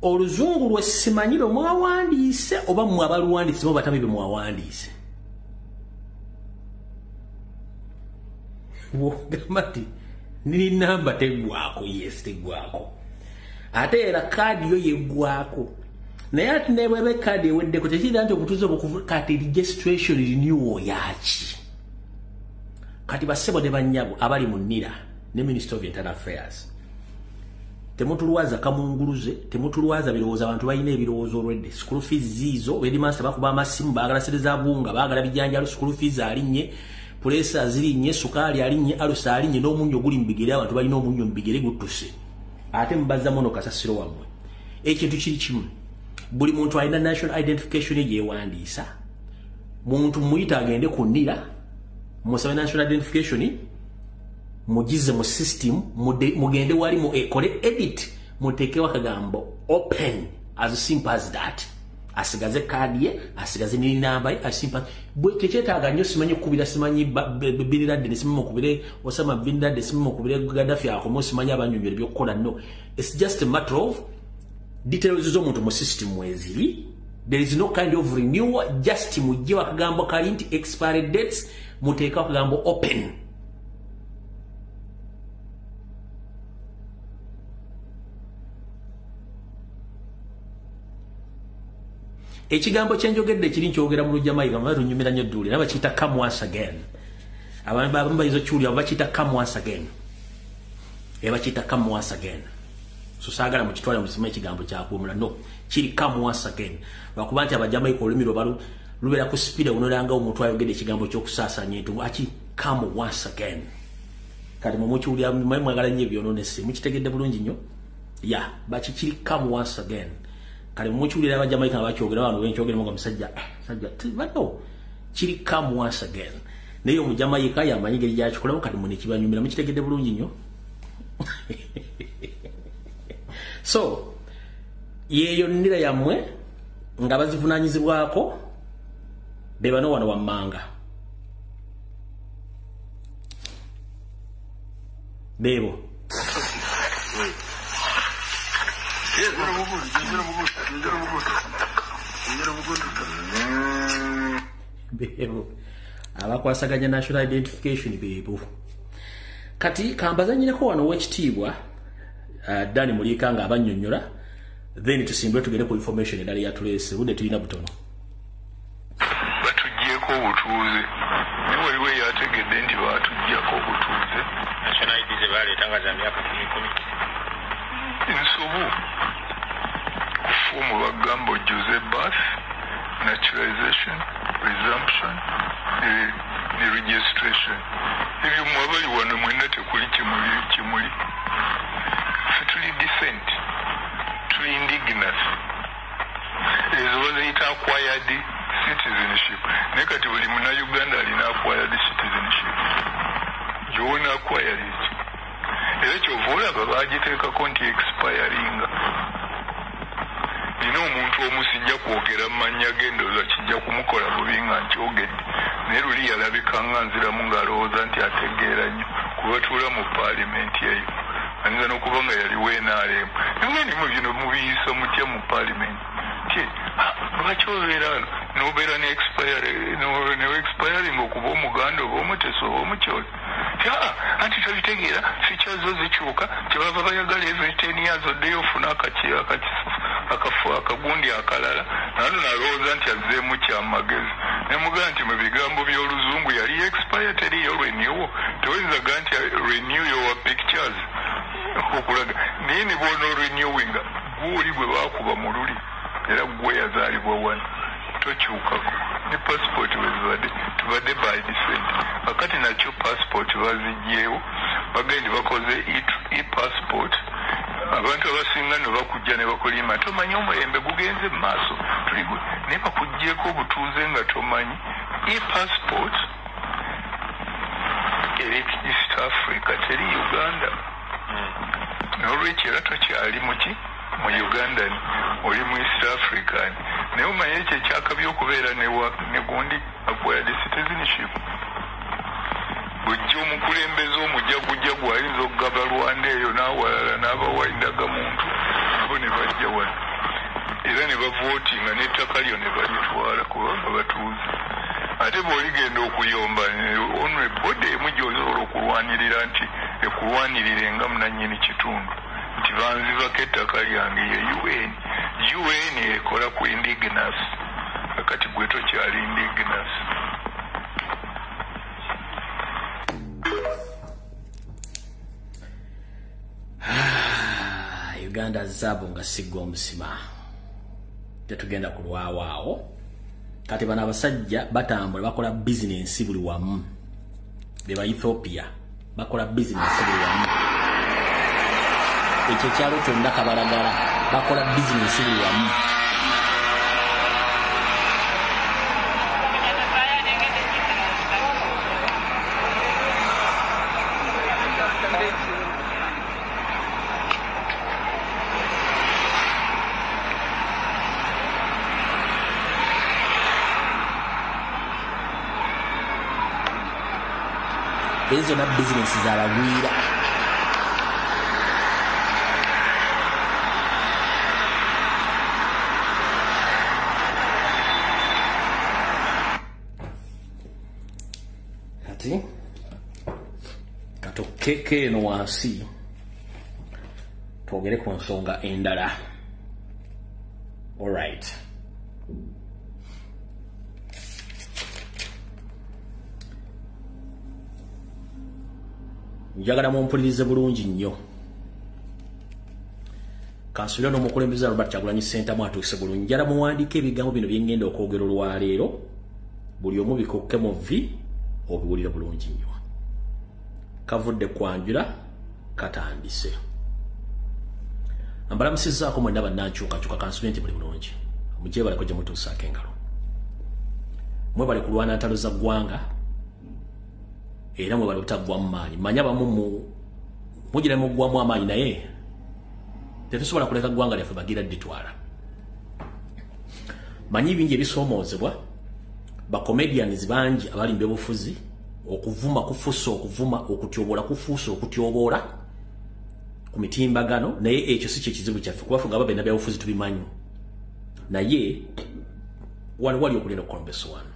Oluzungu lwesimanyiro mwawandiise oba mwabaluwandiise mo batamibe mwawandiise. Wogamati nini namba tegwako. Yes tegwako. Ate era kadi yo yegwako. Naye ati nebwebe kadi eweddeko tekiri nti obutuuze obukuvuga kati registration renewal yaki. Kati basebo ne bannyabo abali mu NIRA ne Minister of Internal Affairs. Temutulwaza kamunguluze, temutulwaza birowooza abantu balina ebirowoozo already. School fees zizo, bedi master bakuba amasimu baagala sereza bunga, baagala bijanjalo school fees alinnye, pulesa azirinnye, sukali alinnye, alusa alinnye n'omunyo guli mu bigere abantu balina omunyo mu bigere guttuse. Ate mubazza mono kasasiro wammwe. Ekintu kiri kimu. Buli muntu alina national identification ye yewandiisa. Muntu muyita agende ku NIRA, musabe national identification mugize mu system mugende wali mu ekole edit mutekewa kagambo open as simple as that. Asigaze kadi ye, asigaze nini namba ye, as simple. Bwe teketaga nnyo simanyi kubira simanyi Bin Laden simanyi kubire Osama Bin Laden simanyi kubire Gaddafi akomo simanyi abanyonyo byokola no. It's just a matter of details zo muntu mu system mweziri. There is no kind of renewal, just mujje wakagambo kalinti expiry dates muteka wakagambo open. Ekigambo kyenjogedde kiri nkyogera mu Lujjamayiga nga lunyumira nnyo dduli naba kiyita come once again. Abantu bamba izo kyuli aba kiyita come once again. Eba kiyita come once again. So saagala mu kitwala musima ekigambo kyakuumula no kiri come once again. Bakuba nti Abajamayiga olulimi lwo lubeera ku speed onolanga omuntu ayogedde ekigambo ky'okusaasanya entu aki come once again. Kati mu mukiwulira mwagala nnyo ebyononese mukitegedde bulungi nnyo ya bakikiri come once again. Kali mukiwulira Abajamayiga abakyogera wano wenkyogera ngo musajja bano kiri come once again naye omujamaika yamanyi ngeri gyakikolamu kati mune kibanyumira mukitegedde bulungi nnyo so yeyo nnira yammwe nga bazivunanyizibwako be bano wano wammanga bebo bebo abakwasaganya national identification bebo kati kambazanyireko wano wekitiibwa Dani Mulika nga abannyonnyola then tusimbwe tugende ku information endala yatulese budde tulina butono batuggyeko obutuuze naye waliwo yategedde nti batuggyako obutuuze national ID ze baleeta za myaka 10 ensobu ku foomu bagamba ojjuze birth naturalization resumption ne registration ebyo mwabali wano mwenna tekuli kimuli ffe tuli decent tuli indigenous ezo baziyita acquired citizenship naye kati buli munnauganda alina acquired citizenship gyowona acquired era kyova olaba bagiteekako nti expiringa nina omuntu omusijja kwogera mu mannya g'endowooza kijja kumukola bubi nga nkyogedde naye luli yalabika nga nziramu ng'alowooza nti ategeera nnyo kuba tuula mu paalimenti eyo ayinza n'okuba nga yaliwo NRM naye nimu bino mubiyisa mutya mu paalimenti ti lwaki obeera n'obeera ne expiring okuba omuganda oba omutesi oba omukyoli anti tobitegeera fikyazo zikyuka kyebava bayagala every 10 years oddeyo ofuna akagundi akalala nano nalowooza nti azzeemu kyamagezi nemugaa nti mu bigambo by'oluzungu yali expire teriyo renew tewayinzaga nti renew your pictures okulaga naye ne boona renewinga gwoli gwe baakuba mu luli era gwe yazaalibwa wano tokyukako ne passport wezibadde tubadde by descent akati nakyo passport baziggyewo bagende bakoze e-passport abantu abasinga ne bakujja ne bakulima tomanyi omulembe gugenze mu maaso tuligwe naye bakuggyeko obutuuze nga tomanyi e-passport eri East Africa teri Uganda n'olwekyo era tokyali muki mu Uganda oli mu East Africa naye omanyi ekyo ekyakabi okubeera ne gundi acquired citizenship bujja omukulembeze omujagujagu ayinza okugaba Rwanda eyo n'awalala n'abawa endagamuntu abo ne bajja wano era ne bavootinga n'ettaka lyo ne balitwala kubanga batuuze ate bw'oligenda okuyomba ono ebboda emu gy'osobola okulwanirira nti ekulwanirire nga munannyini kitundu nti banzibako ettaka lyange ye UN ekola ku indigenous akati gwe tokyali indigenous Uganda zabo nga sigwa omusima tetugenda kulwawaawo kati bano abasajja batambula bakola bizinensi buli wamu be ba Ethiopia bakola bizinensi buli wamu ekyo kyalo kyonna kabalagala bakola bizinensi buli wamu ezo na bizinesi z'abagwira kati katokeke eno wansi twogere ku nsonga endala. Alright. Njagala mumpulirize bulungi nnyo. Kansula n'omukulembeze Robert Kyagulanyi Ssentamu atuuse bulungi. Njagala muwandiike ebigambo bino bye ngenda okwogera olwaleero. Buli omu bikukke mu vi obiwulire bulungi nnyo. Kavudde kwanjula katandise. Ambalamusizzaako mwenna bannankyukakyuka kansula nti buli bulungi. Mujje balako gye mutuusaako engalo. mwe bali kulwana ntalo za ggwanga era mwe bali butaggwamu maanyi manya abamu mugira muggwamu amaanyi naye tetusobola kuleka ggwanga lyaffe bagira dditwala manyi bingi ebisoomozebwa bacomedians bangi abali mbyobufuzi okuvuma kufuusa okuvuma okutyobola kufuusa okutyoboola ku mitimbagano naye ekyo si kyekizibu kyaffe kubafe nga babe nabyabufuzi tubimanyi naye wali okulera okolombeso wano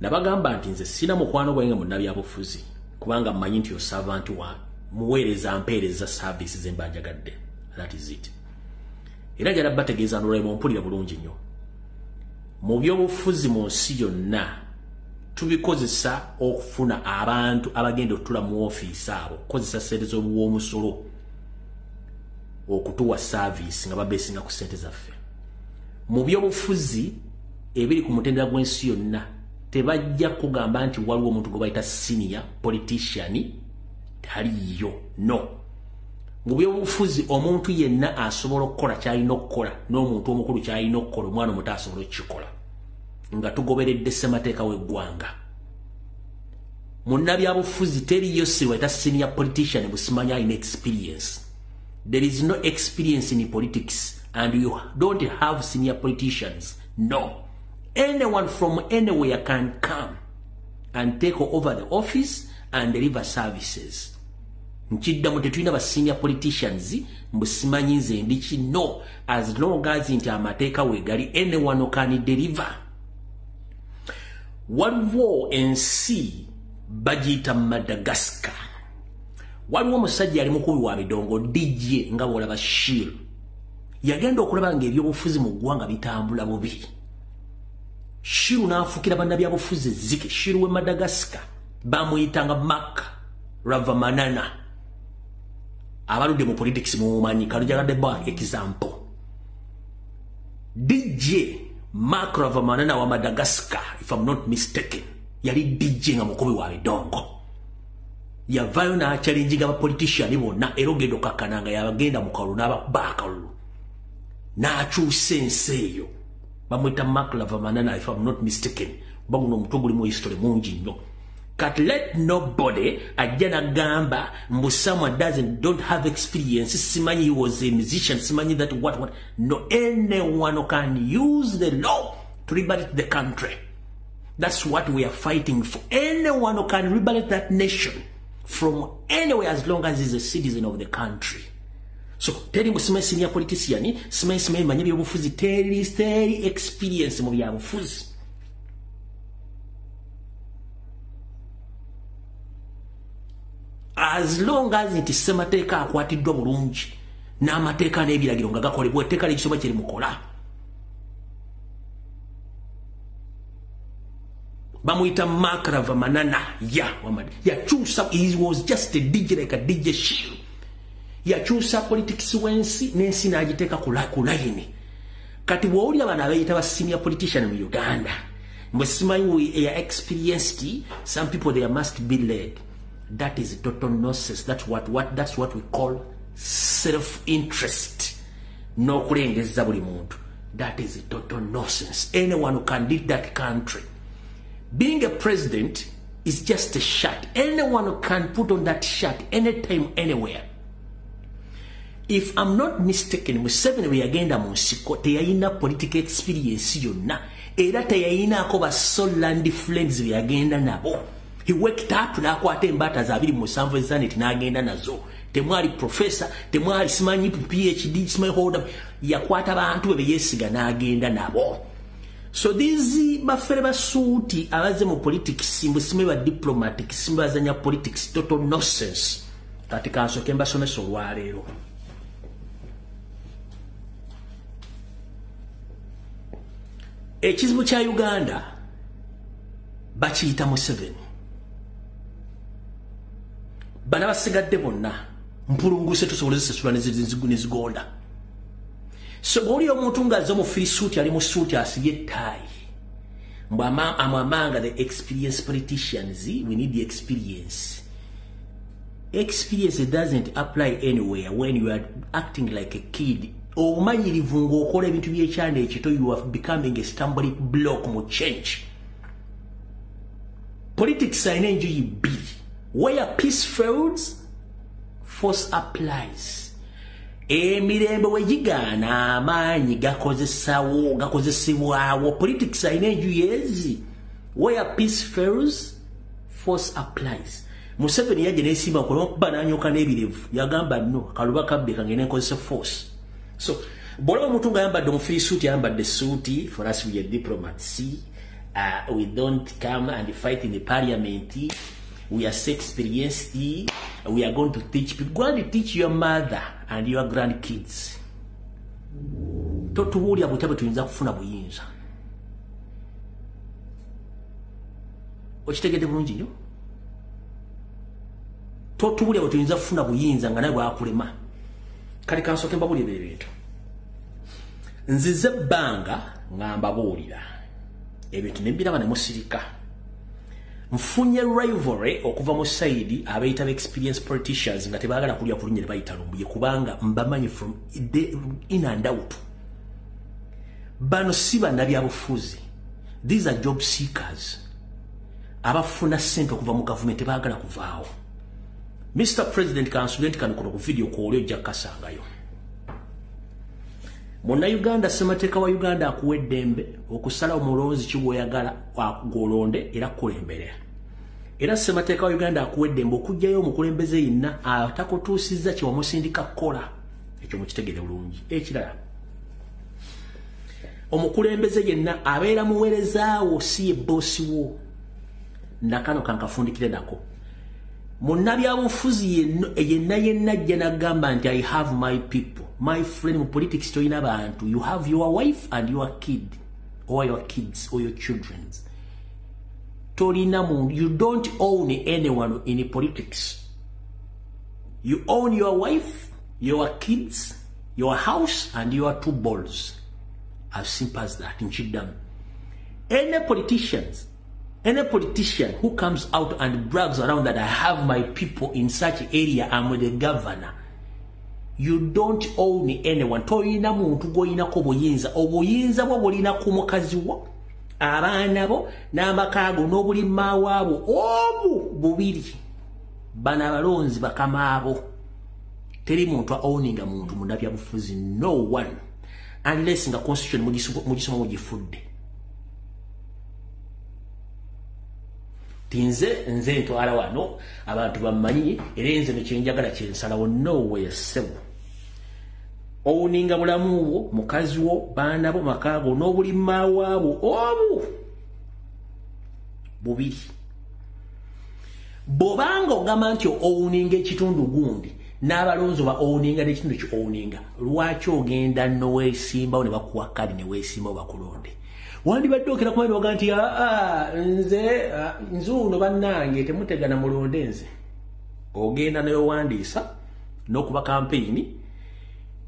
nabagamba nti nze sina mukwano gwange munnabyabufuzi kubanga mmanyi nti osava abantu wa muweereza mpeereza services embanjagadde that is it era jala bategeeza nolwemu mpulira bulungi nnyo mu byobufuzi mu nsi yonna tubikozesa okufuna abantu abagenda okutula mu ofiisi abo okukozesa ssente z'obuwoomusolo okutuwa service nga babeesinga ku ssente zaffe mu byobufuzi ebiri ku mutendera gw'ensi yonna tebajja kugamba nti waliwo omuntu gwe bayita senior politician taliyo no mu byobufuzi omuntu yenna asobola okukola kyalina okukola n'omuntu omukulu kyalina okukola omwana omuto asobola okukikola nga tugoberedde ssemateeka w'eggwanga munnabyabufuzi teriyo siweta senior politician busimanya alina experience. There is no experience in politics and you don't have senior politicians. No. Anyone from anywhere can come and take over the office and deliver services. Nchiddamu tetulina ba senior politicians mbusimanyi nze ndiki no as long as nti amateeka wegali anyone can deliver. Waliwo ensi bagiyita Madagascar. Waliwo omusajja ali mukubi wa bidongo DJ nga bwolaba Shil. Yagenda okulaba ng'ebyobufuzi mu ggwanga bitambula bubi. Shil n'afuukira bannabyabufuzi zike. Shil we Madagascar bamuyitanga Mark Ravamanana. Abaludde mu politics mumanyi kalujagadde ba example. DJ Mark Ravamanana wa Madagascar, if I'm not mistaken, yali DJ nga mukubi wa bidongo. Yavayo na challenge ga politician bonna erogendo kakananga yabagenda mu kalulu n'abakalulu. N'akyusa ensi eyo. Bamwita Mark Ravamanana, if I'm not mistaken. Baguno omuto gulimu history mungi nnyo. Can't let nobody ajana gamba mbu someone don't have experience. Simanyi he was a musician. Simanyi that what. No, anyone can use the law to liberate the country. That's what we are fighting for. Anyone who can liberate that nation from anywhere as long as he's a citizen of the country. So, teri mbu senior politician, simanyi manyi byobufuzi, teri experience mu byabufuzi. As long as it is semateeka akwatiddwa bulungi n'amateeka n'ebiragiro nga gakolebwa etteeka likisoba kiri mukola. Bamuyita Mark Ravamanana yakyusa. He was just a DJ like a DJ Shil. Yakyusa politics wensi n'ensi n'agiteeka ku layini. Kati bw'owulira bano abayita ba senior politician mu Uganda mbwe simanyi we are experienced. Some people they must be led. That is total nonsense. That's what we call self-interest. No kulengeza buli muntu. That is total nonsense. Anyone who can lead that country. Being a president is just a shirt. Anyone who can put on that shirt anytime, anywhere. If I'm not mistaken, Museveni we agenda mu nsiko teyayina political experience yonna. Era teyayinaako ba Solland friends we agenda nabo. He waked up n'akwata embata za 27 ezaneti n'agenda nazo. Temwali professor, temwali simanyi PhD, simanyi holder. Yakwata abantu be yesiga n'agenda nabo. So these bafere basuuti abaze mu politics mbusime ba diplomatic simbazanya politics total nonsense. Kati kansoke mbasomesa olwaleero. Ekizibu kya Uganda bakiyita Museveni. Bana basigadde bonna mpulunguse tusobozese sula nezigonda. So bw'oli omuntu ng'azze mu suit ali mu suit asibye tie. Amwamanga the experienced politicians, we need the experience. Experience doesn't apply anywhere when you are acting like a kid. Omanyirivu ng'okola ebintu by'ekyanda ekito, you are becoming a stumbling block mu change. Politics are in B. Where peace fails, force applies. Emirembe wejigana amanyi gakozesebwawo. Politics are in where peace fails, force applies. Museveni yaje nesimba okuba nanyoka n'ebirevu yagamba no kaluba kabbe kangene nkozesa force. So bola omuntu nga yambadde omufiri suit yambadde suit, for us we are diplomats. We don't come and fight in the parliament. We are so experienced. We are going to teach people. Go and teach your mother and your grandkids. Totuwuli abutabe tuyinza kufuna buyinza. Okitegedde bulungi nnyo? Totuwuli abutuyinza kufuna buyinza nga naye bwakulema. Kale kansooke mbabuulire ebintu. Nzize ebbanga ngamba buulira. Ebintu nembiraba ne musirika. Mfunye rivalry okuva mu side abayita experienced politicians nga tebaagala kulya kulunye ne bayita lumbuye kubanga mbamanyi from in and out. Bano si bannabyabufuzi. These are job seekers. Abafuna sente okuva mu government tebaagala kuvaawo. Mr. President Kansulent kanukono ku video ko olyo jakasangayo. Monna Uganda semateeka wa Uganda akuweddembe okusala omulonzi kigoyagala akugolonde era kulembere. Era semateeka wa Uganda akuweddembe okujjayo omukulembeze yenna atakutuusizza kye wamusindika kola. Ekyo mukitegere bulungi. Ekirala. Omukulembeze yenna abeera muweerezaawo si ye bosi wo. Nakano kankafundikire nako. Munnabyabufuzi yenna ajja n'agamba nti I have my people. My friend, mu politics toyina bantu. You have your wife and your kid. Or your kids or your children. You don't own anyone in politics. You own your wife, your kids, your house, and your 2 balls. As simple as that in Chidam. Any politician who comes out and brags around that I have my people in such area, I'm the governor. You don't own anyone. Toyina muntu goyinako buyinza. Obuyinza bwo bulina ku mukazi wo, abaana bo, n'amakaago n'obulima waabo obu bubiri. Bana balonzi bakama abo. Teri muntu owninga muntu munnabyabufuzi. No one. Unless nga constitution mugisoma mugifudde. Nze ntwala wano abantu bamanyi era nze nekyenjagala kyensalawo nowhere sebo. Owuninga bulamu bwo, mukazi wo, baana bo, makaago n'obulima waabo obu bubiri. Bobanga ogamba nti owuninga ekitundu gundi n'abalonzi ba owuninga n'ekitundu ki owuninga, lwaki ogenda noweesimbawo ne bakuwa kadi ne weesimbawo bakulonde? Wandibadde okera kumanya oga nti nze uno bannange temutegana mulonde nze. Ogenda nayo wandiisa n'okuba kampeyini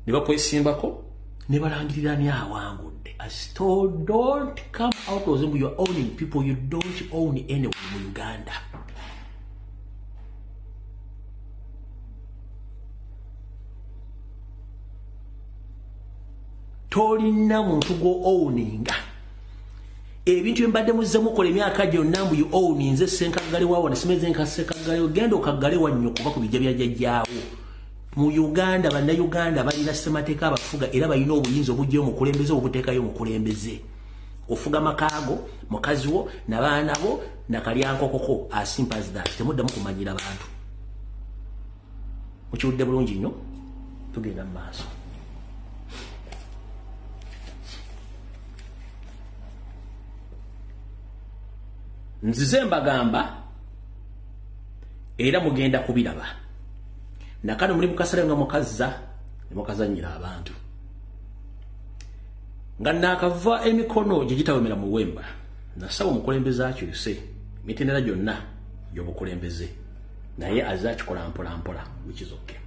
ne bakwesimbako ne balangirira ni awangudde. Don't come out of them. You are owning people. You don't own anyone in Uganda. Tolina muntu go owninga. Ebintu mbadde muzemu kola emyaka gyonna mbu owning nze senkagale waawo nasimeze nkasekagale ogenda okagale wannyo kuba ku bijja byajjajjaawo. Mu Uganda bannayuganda balina ssemateeka abafuga era balina obuyinza obujjayo omukulembeze obuteekayo omukulembeze. Ofuga makaago, mukazi wo, n'abaana bo, nakalyankokoko. As simple as that. Temuddamu kumanyira bantu. Mukiwudde bulungi nnyo? Tugenda mu maaso. Nzize mbagamba era mugenda kubiraba. Nakano muli mukasale nga mukazanyira abantu. Nga nakava emikono gye gitawemera mu Wemba. Nasaba omukulembeze akyuse mitendera gyonna gy'obukulembeze. Naye azakikola mpola which is okay.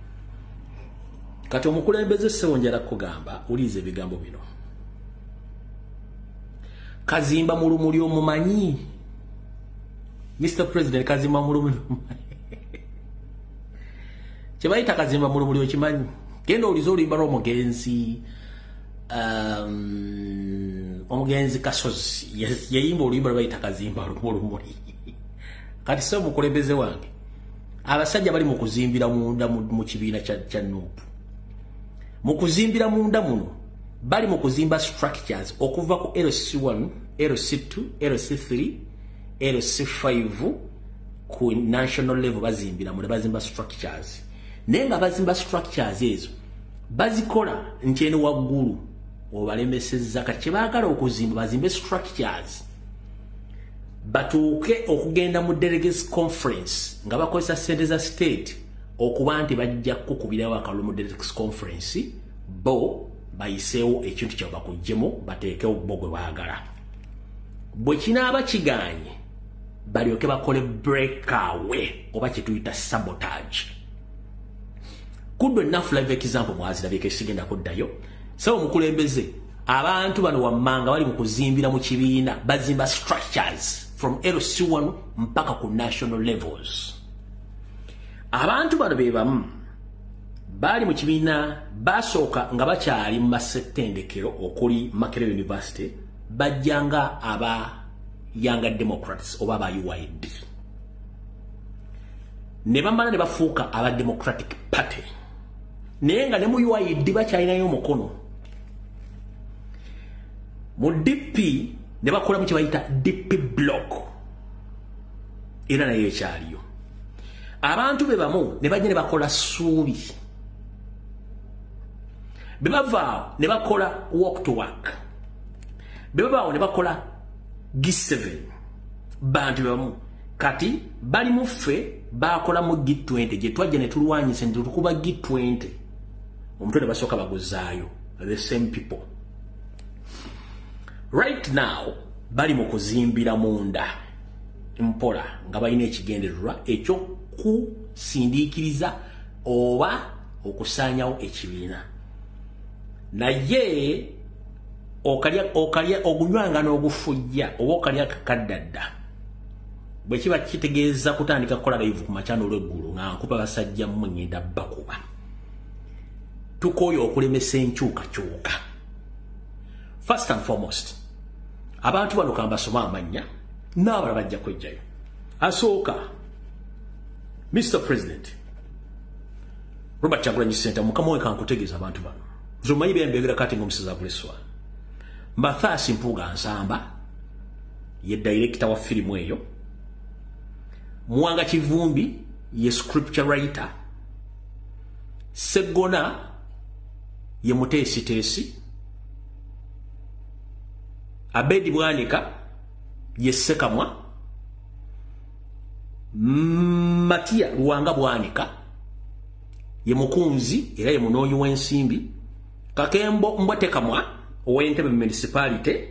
Kati omukulembeze ssebo njala kugamba ulize ebigambo bino. Kazimba mulumuli omumanyi. Mr. President Kazimba mulumuli. Kibayita Kazimba mulumuli okimanyi. Genda olize oluyimba lw'omugenzi omugenzi Kasozi yayimba oluyimba lwe bayita Kazimba mulumuli. kati sebo mukulembeze wange abasajja bali mu kuzimbira munda mu kibiina kya NUP mu kuzimbira munda muno bali mu kuzimba structures okuva ku LC1 LC2 LC3 LC5 ku national level bazimbira munda bazimba structures nenga bazimba structures ezo bazikola nkyene waggulu obalemesezza kati baagala okuzimba bazimbe structures batuuke okugenda mu delegates conference nga bakozesa sente za state okuba nti bajja kukubirawo akalulu mu delegates conference bo bayiseewo ekintu kyabwe bakuggyemu bateekewo bo gwe baagala bwe kinaaba kiganye balyoke bakole breakaway oba kyetuyita sabotage good enough live example mwazirabyeko ekisigenda kuddayo sawa omukulembeze abantu bano wammanga bali mu kuzimbira mu kibiina bazimba structures from LC1 mpaka ku national levels abantu bano bebamu bali mu kibiina basooka nga bakyali mu masettendekero okuli Makerere University bajjanga aba Younger Democrats oba aba UID ne bamala ne bafuuka aba Democratic Party naye nga ne mu UID bakyalinayo omukono mu DP ne bakola mu kibayita DP block era nayo ekyaliyo abantu be bamu ne bajja ne bakola Ssuubi be bavaawo ne bakola walk to work be bavaawo ne bakola G7 bantu bamu kati bali mu ffe bakola mu G20 gye twajja ne tulwanyisa nti tukuba G20 omutwe ne basooka baguzaayo the same people right now bali mu kuzimbira munda mpola nga balina ekigendererwa ekyo kusindiikiriza oba okusaanyawo ekibiina naye okalya ogunywanga n'ogufujja oba okalya kakaddadda bwe kiba kitegeeza kutandika kukola live ku makyano olw'eggulu nga nkupa basajja mmwe ngenda bakuba tukooyo okulemesa enkyukakyuka first and foremost abantu bano kambasoma amanya n'abalala bajja kwejjayo asooka Mr. President Robert Kyagulanyi Ssentamu mukama we kankutegeeza abantu bano zomanyi bembegera kati ng'omusiza Buleswa Mathias Mpuuga Nsamba ye director wa firimu eyo Muwanga Kivumbi ye scripture writer Segona ye muteesiteesi Abedi Bwanika ye Ssekamwa Matia Luwanga Bwanika ye mukunzi era ye munoonyi w'ensimbi Kakembo Mbwatekamwa ow'Entebbe municipality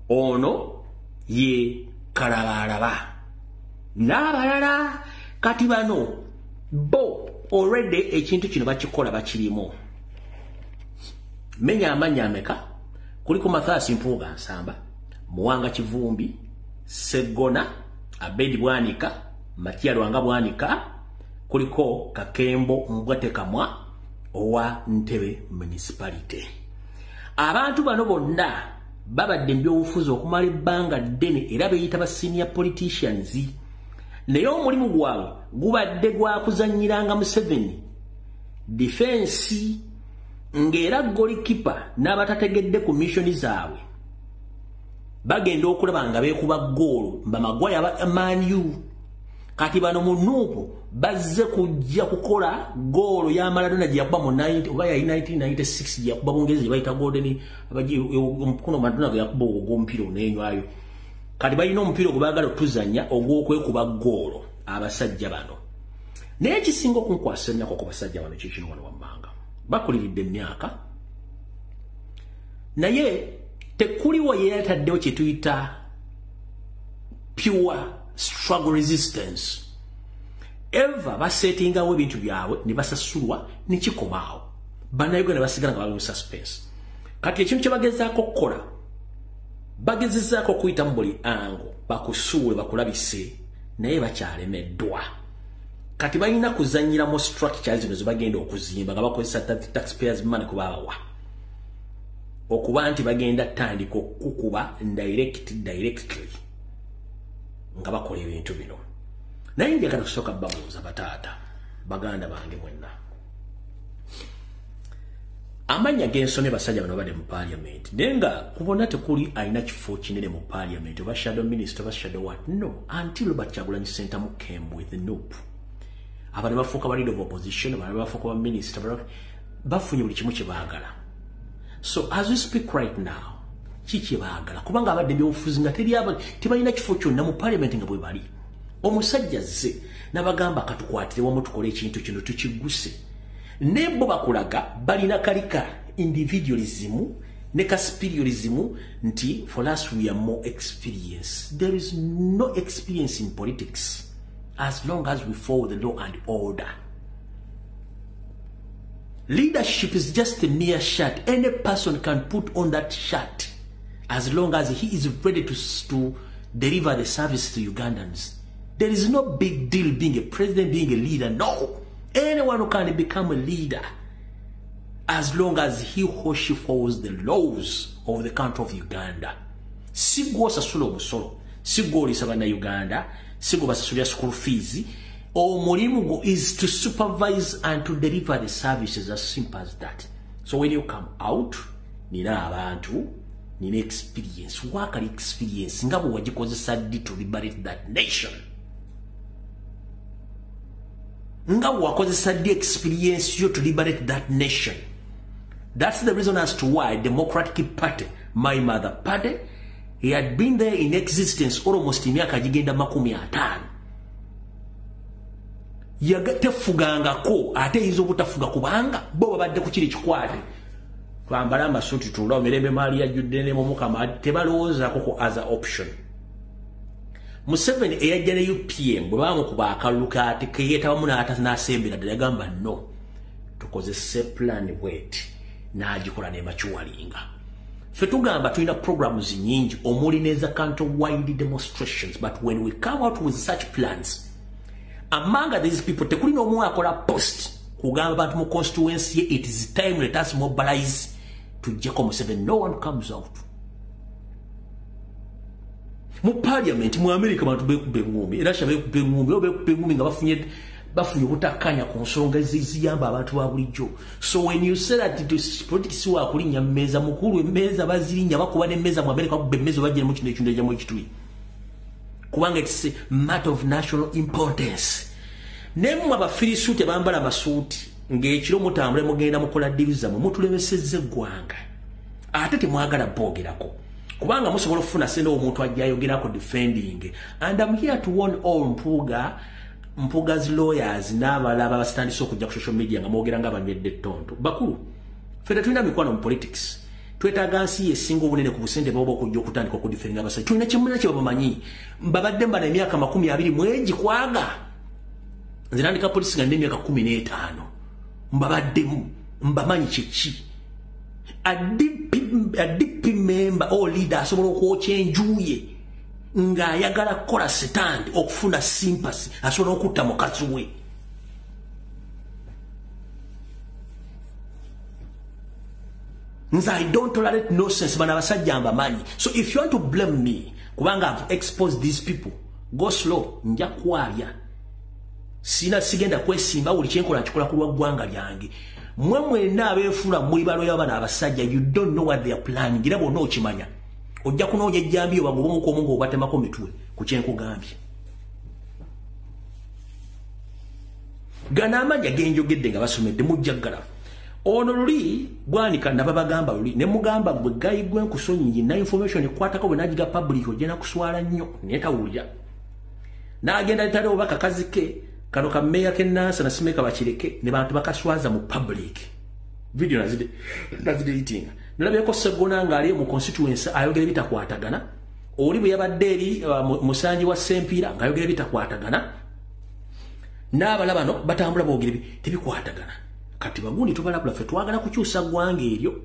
ono ye Kalabalaba n'abalala kati bano bo already ekintu kino bakikola bakirimu menya amanya ameka kuliko Mathias Mpuuga Nsamba Muwanga Kivumbi Segona Abedi Bwanika Matia Luwanga Bwanika kuliko Kakembo Mbwatekamwa owa Ntebbe municipality abantu bano bonna babadde mbyobufuzi okumala ebbanga ddene era beyita ba senior politicians naye omulimu gwabwe gubadde gwa kuzannyiranga Museveni defense ng'era golikipa n'abatategedde ku missoni zaabwe bagenda okulaba nga beekuba ggoolo mbamagwayi aba Man U kati bano mu Nuupu bazze kujja kukola ggoolo ya Maradona gye yakuba mu 1996 gye yakuba Bungereza gye bayita golden omukono Maradona gwe yakuba ogw'omupiira n'enywayo kati balina omupiira gwe baagala otuzannya ogw'okwekuba ggoolo abasajja bano naye ekisinga okunkwasa ennyako ku basajja bano kikino wano wammanga bakuliridde emyaka naye tekuliwo yeetaddewo kye tuyita pure struggle resistance eva basetingawo ebintu byabwe ne basasulwa ne kikomaawo bannayuganda ne basigala nga bali mu suspense kati ekintu kye bagezaako okukola bagezezaako okuyita mu buli ango bakusuule bakulabise naye bakyalemeddwa kati balina kuzannyira mu structures zino ze bagenda okuzimba nga bakozesa taxpayers money kubaabawa okuba nti bagenda tandika okukuba directly nga bakola ebintu bino naye njagala kusooka babuuza bataata baganda bange mwenna amanya g'ensomye basajja bano bali mu parliament naye nga kubona tekuli alina kifo kinene mu parliament oba shadow minister oba shadow what no until Robert Kyagulanyi Ssentamu came with nope abali bafuuka ba leader of opposition abali bafuuka ba minister bafunye buli kimu kye baagala so as we speak right now kiki baagala kubanga abadde byobufuzi nga tebalina kifo kyonna mu parliament nga bwe bali omusajja zze n'abagamba katukwatire wamu tukole ekintu kino tukiguse nebo bakulaga balina kalika individualism ne kaspiritualism nti for us we are more experienced. There is no experience in politics as long as we follow the law and order. Leadership is just a mere shirt. Any person can put on that shirt as long as he is ready to deliver the service to Ugandans. There is no big deal being a president, being a leader. No. Anyone who can become a leader as long as he or she follows the laws of the country of Uganda. Sigo sasula omusolo. Sigo lisabana Uganda. Sigo basasulia school fees. Mulimu is to supervise and to deliver the services, as simple as that. So when you come out, nina abantu, nina experience, wakali experience, ngabo wajikozesa ddi to liberate that nation. Ngabo wakozesa ddi experience yo to liberate that nation. That's the reason as to why Democratic Party, my mother party, he had been there in existence almost imyaka jigenda 50. Yagatefugangako ate izo butafuga kubanga bo babadde ku kiri kikwate twambala amasuti tulawo mirembe mali ya juddene mu mukama tebalowooza ko as a option. Museveni eyajja ne UPM bwe bamukuba akaluka ate keyeta wamu n'asembera ddala yagamba no tukozese plan bweti n'agikola n'emakiwalinga. Ffe tugamba tulina programs nyingi omuli neza counter-wide demonstrations, but when we come out with such plans, among these people, tekuli no mu akola post kugamba abantu mu constituency, it is time let us mobilize to Jacob Museveni. No one comes out. Mu parliament mu America bantu bekube ngumi, era shabe bekube ngumi, obekube ngumi nga bafunye kutakanya ku nsonga eziyamba abantu ba bulijjo. So when you say that it is politics wa kulinya mmeza mukulu emmeza bazirinya bakuba n'emmeza mu America bakube emmeza bagye mu kino ekindejja mu ekituli. Kubanga it's a matter of national importance. Nemu abafirisuti bambala amasuuti ng'ekiro mutambule mugenda mukola diviza mu mutulemesezze eggwanga ate temwagala boogerako kubanga musobola okufuna sente omuntu ajja ayogerako defending. And I'm here to warn all Mpuga's lawyers n'abalala basitandise okujja ku social media nga mwogera nga abanywedde ettonto. Bakulu ffe tulina mikwano mu politics. Twetaaga nsi esinga obunene ku busente bw'oba okujja okutandika okudiferinga abasajja. Tulina kyemulina kye babamanyi. Mbabadde mbala emyaka 20 mwegi kwaga. Nze nandika polisi nga nina emyaka 15. Mbabaddemu. Mbamanyi kyeki. A DP member or leader asobola okwokya enjuye ng'ayagala kukola stand okufuna sympathy asobola okutta mukazi we. I don't tolerate nonsense, man. So if you want to blame me, kubanga I've exposed these people, go slow. Njakwaya. Sina sigenda kwesimba uli chenkola chikola kulwa gwanga lyange. Mwemwe na abefula muri balo y'abana abasajja, you don't know what they are planning. Girabo no chimanya. Ojja kunoje jambi obagobomu ko mungu obatema ko mitwe ku chenko gambye. Gana amanya genjogedde nga basomedde mujjagala. Ono luli bwanika nababagamba luli ne mugamba gwe gayi gwe nkusonyi na information ekwatako bwe nagiga public ojena kuswala nnyo netawulya n'agenda litale obaka kazike kano ka meya kenansa na simeka bakireke ne bantu bakaswaza mu public video nazide eating nalabyeko segona ng'ali mu constituency ayogera bitakwatagana oli bwe yabadde eri musanji wa Sempira ng'ayogera bitakwatagana n'abalaba no batambula boogera tebikwatagana. Kati bagundi tubalabula ffe twagala kukyusa ggwanga eryo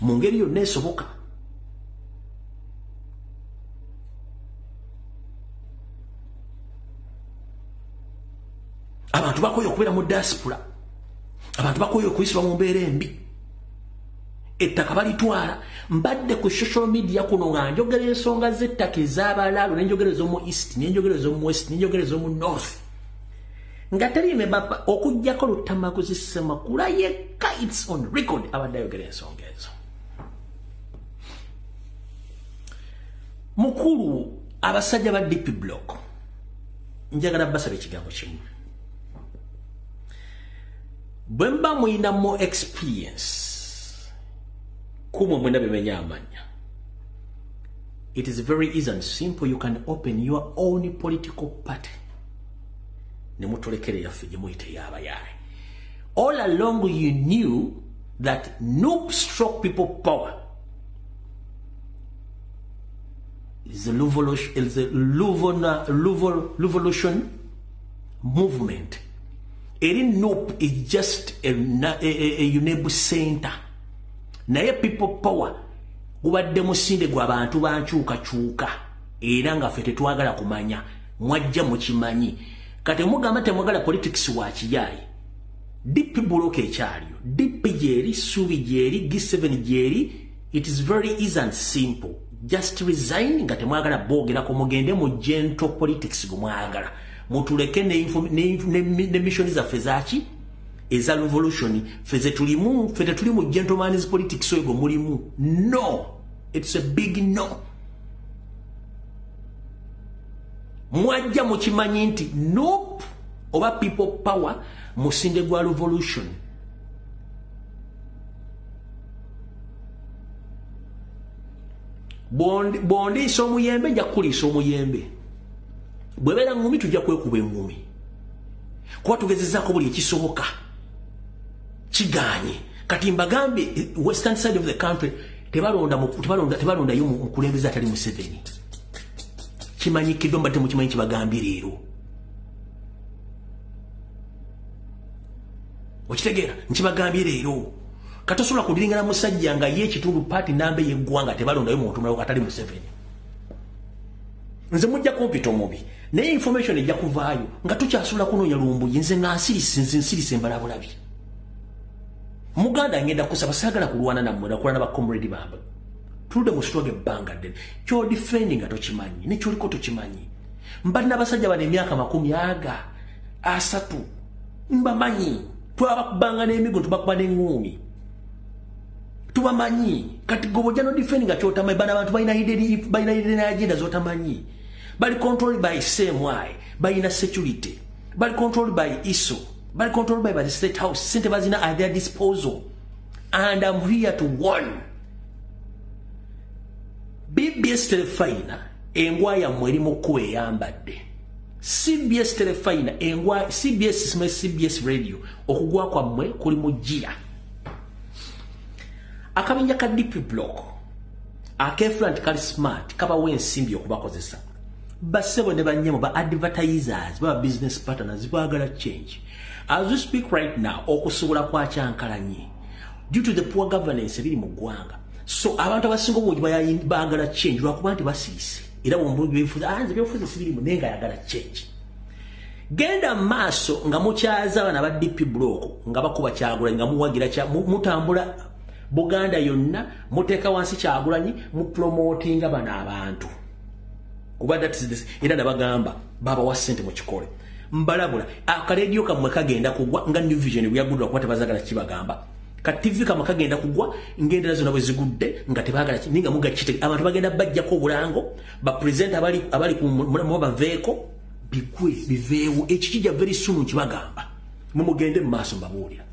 mu ngeri yonna esoboka. Abantu bakoye okubeera mu diaspora, abantu bakoye okuyisibwa mu mbeera embi. ettaka balitwala mbadde ku social media kuno nga njogera ensonga z'ettaka ez'abalaalo nenjogera ez'omu east nenjogera ez'omu west nenjogera ez'omu north nga teri mebapa okujjako Lutamaguzi Ssemakula yekka it's on record abadde ayogera ensonga ezo. Mukulu abasajja ba DP Block njagala basaba ekigambo kimu. Bwe mba muyina more experience kumwe mwenda bimenya amanya, it is very easy and simple. You can open your own political party. Nemutolekere yaffe gye muyite yabayaye. All along you knew that Noob stroke people power is a revolution movement. Eri Noob is just a UNEB center. Naye people power gubadde musinde gwa bantu bankyuka era nga ffe tetwagala kumanya mwajja mukimanyi. Kati mugamba temwagala politics wa kiyayi. DP Block ekyaliyo, DP jeri, Subi jeri, G7 jeri. It is very easy and simple. Just resign nga temwagala bogerako mugende mu gentle politics gumwagala. Mutuleke ne mission zaffe zaki eza revolution feze tulimu gentleman's politics so ego mulimu. No, it's a big no. Mwajja mukimanyi nti Nope oba people power musinde gwa revolution. Bondi so muyembe nja kulisa omuyembe. Bwebera ngumi tujja kwekuba engumi. Kwa tugezezako buli ekisoboka. Kiganye. Kati mbagambe western side of the country tebalonda yo mukulembeza atali Museveni. Kimanyi kidomba temu kimanyi kibagambi leero. Okitegera nkibagambi leero. Katosobola kudiringana musajja nga ye ekitundu party nambe yeggwanga tebalonda yo muntu mulala atali Museveni. Nze mujja kompito mubi. Naye information ejja kuvaayo nga tukyasula kunoonya lumbuye nze nga nsirisa embalabulabi. Muganda ngenda kusaba sagala kulwana nammwe nakulwana ba comrade bamba. Tulude mu struggle banga den. Kyo defending atokimanyi ne kyoliko tokimanyi. Mbadde abasajja bane emyaka 30 mbamanyi. Twabakubanga n'emigo tubakuba n'engumi. Tubamanyi kati goboja no defending atyotamanyi bana abantu balina hidden agenda zotamanyi. Bali controlled by CMY, by inner security, bali controlled by ISO, bali controlled by the State House. Sente bazina at their disposal. And I'm here to warn. BBS Telefaina, engwaya mwerimu kwe yambadde. CBS Telefaina, engwaya, CBS CBS Radio, okugwa kwa mwe kuli mujia. Akabinja ka DP Block, akefront kali smart, kaba wensimbi okubakozesa. Basebo ne banyemo ba advertisers ba business partners bagala change. As we speak right now okusobola kwa kyankalanyi due to the poor governance ebiri mu gwanga. So abantu abasingo boji bagala change lwakuba nti basiise era bombu befuza anze befuza sibiri mu nenga yagala change. Genda maso nga mukyaza bana ba DP Block nga bakuba kyagula nga muwagira kya mutambula Buganda yonna muteka wansi kyagulanyi mu promoting bana abantu. Kuba that is this era nabagamba baba wa sente mu kikole mbalabula akaledio kamwe kagenda kugwa nga New Vision byagudwa kwate bazagala kibagamba ka TV kama kagenda kugwa ngendera zona bwe zigudde nga tebagala ninga muga kite abantu bagenda bajja ko bulango ba present abali ku moba veko bikwe biveewo ekikija very soon kibagamba mumugende maso mbabulira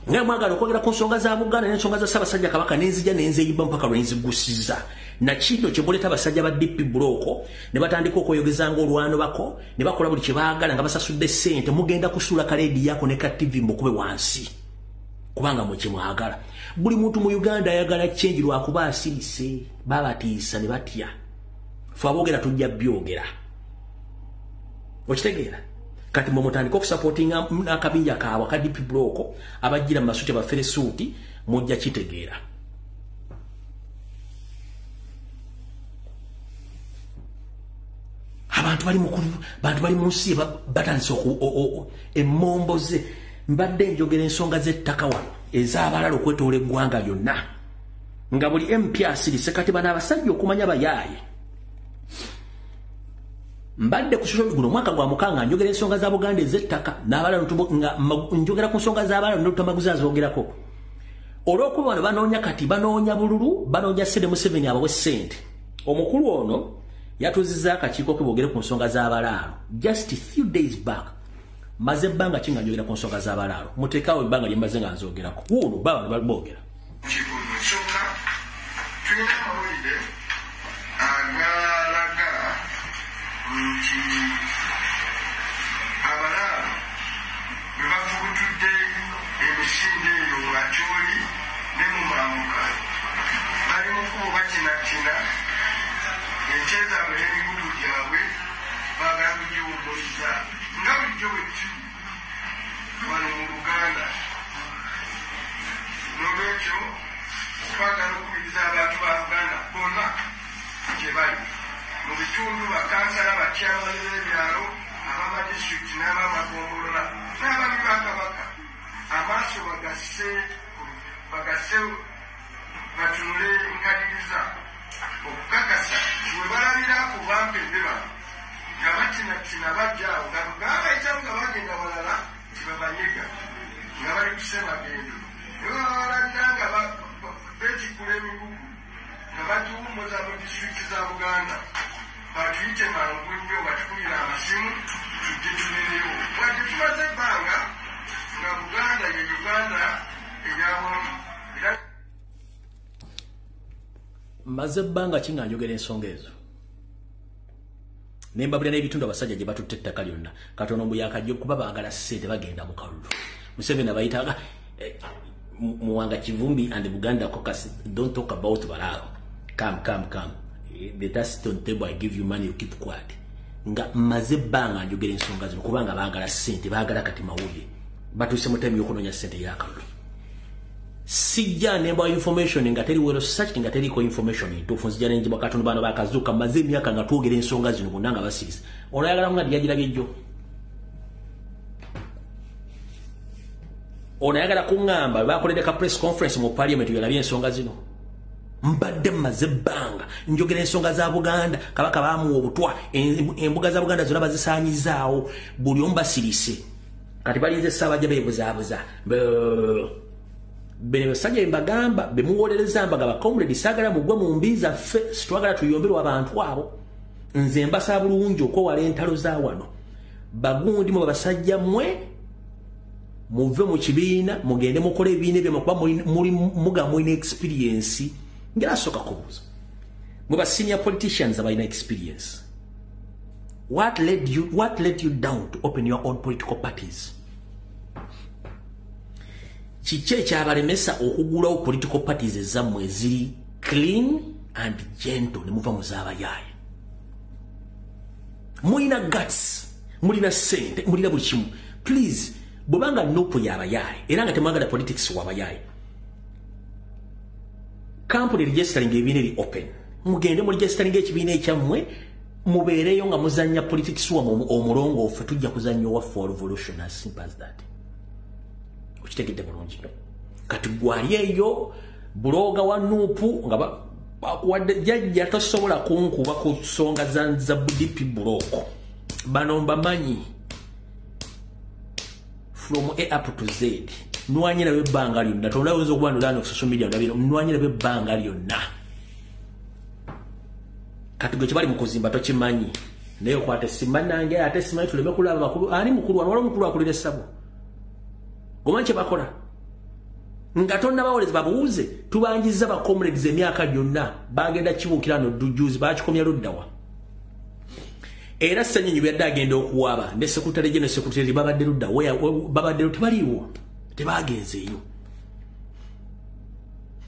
nga mwagala okwogera ku nsonga za Buganda n'ensonga za Ssaabasajja Kabaka n'enzija n'enzeyiba mpaka lwenzigusiza na kino kyebuleta abasajja ba DP Block ne batandika okweyogezanga olwano bako ne bakola buli kyebaagala nga basasudde ssente mugenda kusula kaledi yako ne ka TV mbukube wansi kubanga mwe kyemwagala buli muntu mu Uganda ayagala change lwakuba asirise babatiisa ne batya fe aboogera tujja byogera okitegeera kati mwe mutandika okusupportinga akabinja kaabwe ka DP Block abajjira mu masuti abafere suuti mujja kitegeera. Abantu bali mukulu bantu bali munsi batandise emmomboze mbadde njogera ensonga z'ettaka wano ez'abalala okwetoola eggwanga lyonna nga buli MP asirise katiba n'abasajja okumanya bayaaye. Mbadde ku social guno mwaka gwa mukanga njogera ensonga za Buganda ez'ettaka n'abalala nga njogera ku nsonga z'abalala n'otamaguzi azoogerako. Olw'okuba bano banoonya kati banoonya bululu banoonya Sede Museveni abawe ssente. Omukulu ono yatuuzizza akakiiko ke boogere ku nsonga z'abalaalo just a few days back. Maze ebbanga ki nga njogera ku nsonga z'abalaalo muteekaawo ebbanga lye mbaze nga nzoogerako wuuno baba ne boogera. Kyokka tulina amawulire agalaga nti abalaalo bwe bafubutudde emisinde eyo mu Acholi ne mu Mambuka bali mu kkubo bakinakina ente zaabwe n'emigudu gyabwe baagala kugiwummuliza nga bulijjo bwe kiri wano mu Buganda. N'olwekyo twagala okubiriza abantu ba Buganda bonna gye bali mu bitundu bakansala batyamani b'ebyalo abamadistrict n'abamagombolola n'ababi ba Kabaka amaaso bagase batunule nkaliriza okukakasa bwe balabira ku bampembe bano nga batinatina bajjaawo nga baabayitamu nga bagenda balala tibabanyiga nga bali kusemagendo naye babalabira nga betikula emigugu nga batuwummuza mu disitulikiti za Buganda batuyite mangu nnyo batukulira amasimu tujje tubeerewo wadde tumaze ebbanga nga Buganda ye Uganda eyawamu. Maze ebbanga ki nga njogera ensonga ezo ne mbabulira n'ebitundu abasajja gye batutte ettaka lyonna katono mbu yakajja okuba baagala ssente bagenda mu kalulu. Museveni abayitaga Muwanga Kivumbi and Buganda caucus don't talk about Balaalo. Come. The dust on table, I give you money, you keep quiet. Nga maze ebbanga njogera ensonga zino kubanga baagala ssente baagala kati mawulire batuuse mu time y'okunoonya ssente yakalulu. Sijja nemba information nga teri wero search nga teriko information ntuufu nzija nenjiba katonda bano bakazuuka maze emyaka nga twogera ensonga zino bonna nga basirisa olwayagala nga lyagirabye jjo onayagala kuŋŋamba bakoledde ka press conference mu parliament yalabye ensonga zino mbadde maze ebbanga njogera ensonga za Buganda Kabaka baamuwa obutwa embuga za Buganda zonna bazisaanyizaawo buli omu basirise kati balinze Ssaabajja beebuzaabuza bene basajja mbagamba bemuwolereza mbaga bakomredi sagala mugwe mu mbi zaffe situwagala tuyomberwa abantu abo nze mbasa bulungi okwewala entalo za wano bagundi mu basajja mmwe muve mu kibiina mugende mukole ebiine bye kuba mulina experience ngera soka kubuuza mwe ba senior politicians abalina experience what led you down to open your own political parties? Kiki ekyabalemesa okugulawo political parties ezammwe eziri clean and gentle ne muva mu z'abayaaye? Mulina guts, mulina ssente, mulina buli kimu. Please, bwebanga nupu y'abayaaye era nga temwagala politics w'abayaaye, kampuni registering ebibiina eri open, mugende mu registering ekibiina ekyammwe mubeereyo nga muzannya politics wamu omulongoofu. Tujja kuzannya owaffe revolution as simple as that. Ukitegedde bulungi no kati gwali eyo buloga wa nupu nga bakuwadde jjajja tosobola kunkuba ku nsonga za DP buloko bano mbamanyi from A up to Z nwanyira bebbanga lyonna tolawooza okuba nolano ku social media ndabiro nwanyira bebbanga lyonna kati gwe kibali mu kuzimba tokimanyi naye okwate simba nange ate simanyi tuleme kulaba makulu ani mukulu wano wala omukulu akulira essabu gomanche bakola nga tonna bawolezi babuuze tubanjiza ba comrades emyaka gyonna bagenda kibuukirano dujuzi bakikomya luddawa era Ssenyonyi byadde agenda okuwaaba ne sekutale gye ne sekutale babadde ludda babadde tebaliiwo tebagenzeeyo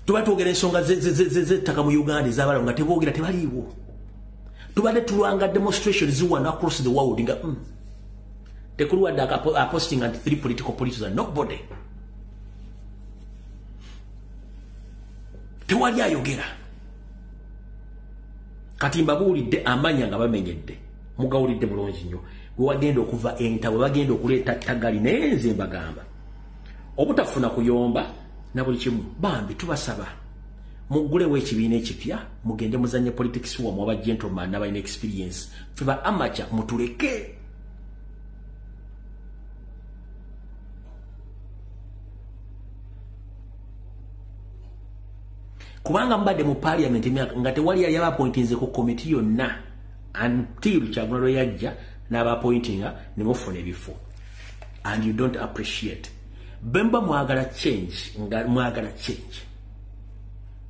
tuba twogera ensonga z'ettaka mu Uganda ez'abalawo nga teboogera tebaliiwo tubadde tulwanga demonstrations ziwano across the world nga Tekuruwadde posting and 3 political policies and nobody. Tewali ayogera. Kati mbabuulidde amanya nga bamenyedde. Mugawulidde bulungi nnyo. Gwe wagenda okuva entawe bagenda okuleeta ttagali naye nze mbagamba. obutafuna kuyomba na buli kimu bambi tubasaba mugulewo ekibiina ekipya mugende muzanye politics wamu aba gentleman n'abalina experience fiba amateur mutuleke kubanga mbadde mu parliament emyaka nga tewali yali abapointinze ku committee yonna until Kyagulanyi lwe yajja n'abapointinga ne mufuna ebifo and you don't appreciate bemba mwagala change nga mwagala change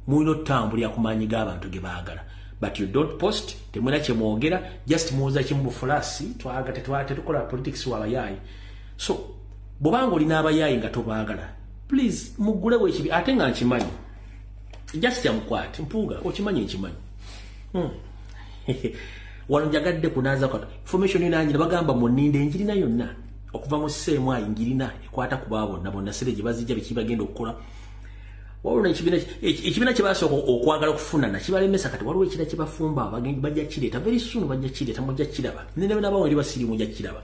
muino tambuli akumanyi g'abantu ge baagala but you don't post temwena kye mwogera just muza kimu fulasi twagate tukola politics w'abayayi so bobanga olina abayayi nga tobaagala please mugulewo ekibi ate nga nkimanyi just yamukwate mpuuga okimanyi nkimanyi wano njagadde kunaza kwa information inanyi bagamba muninde enjirina yonna okuva mu seemu ayingirina ekwata ku baabo bonna bonna sere gye bazijja bikibagenda okukola waliwo ekibiina kye basooka okwagala okufuna nakibalemesa kati waliwo ekira kye bafumba abagenzi bajja kireeta very soon bajja kireeta mujja kiraba nenabawo eri basiri mujja kiraba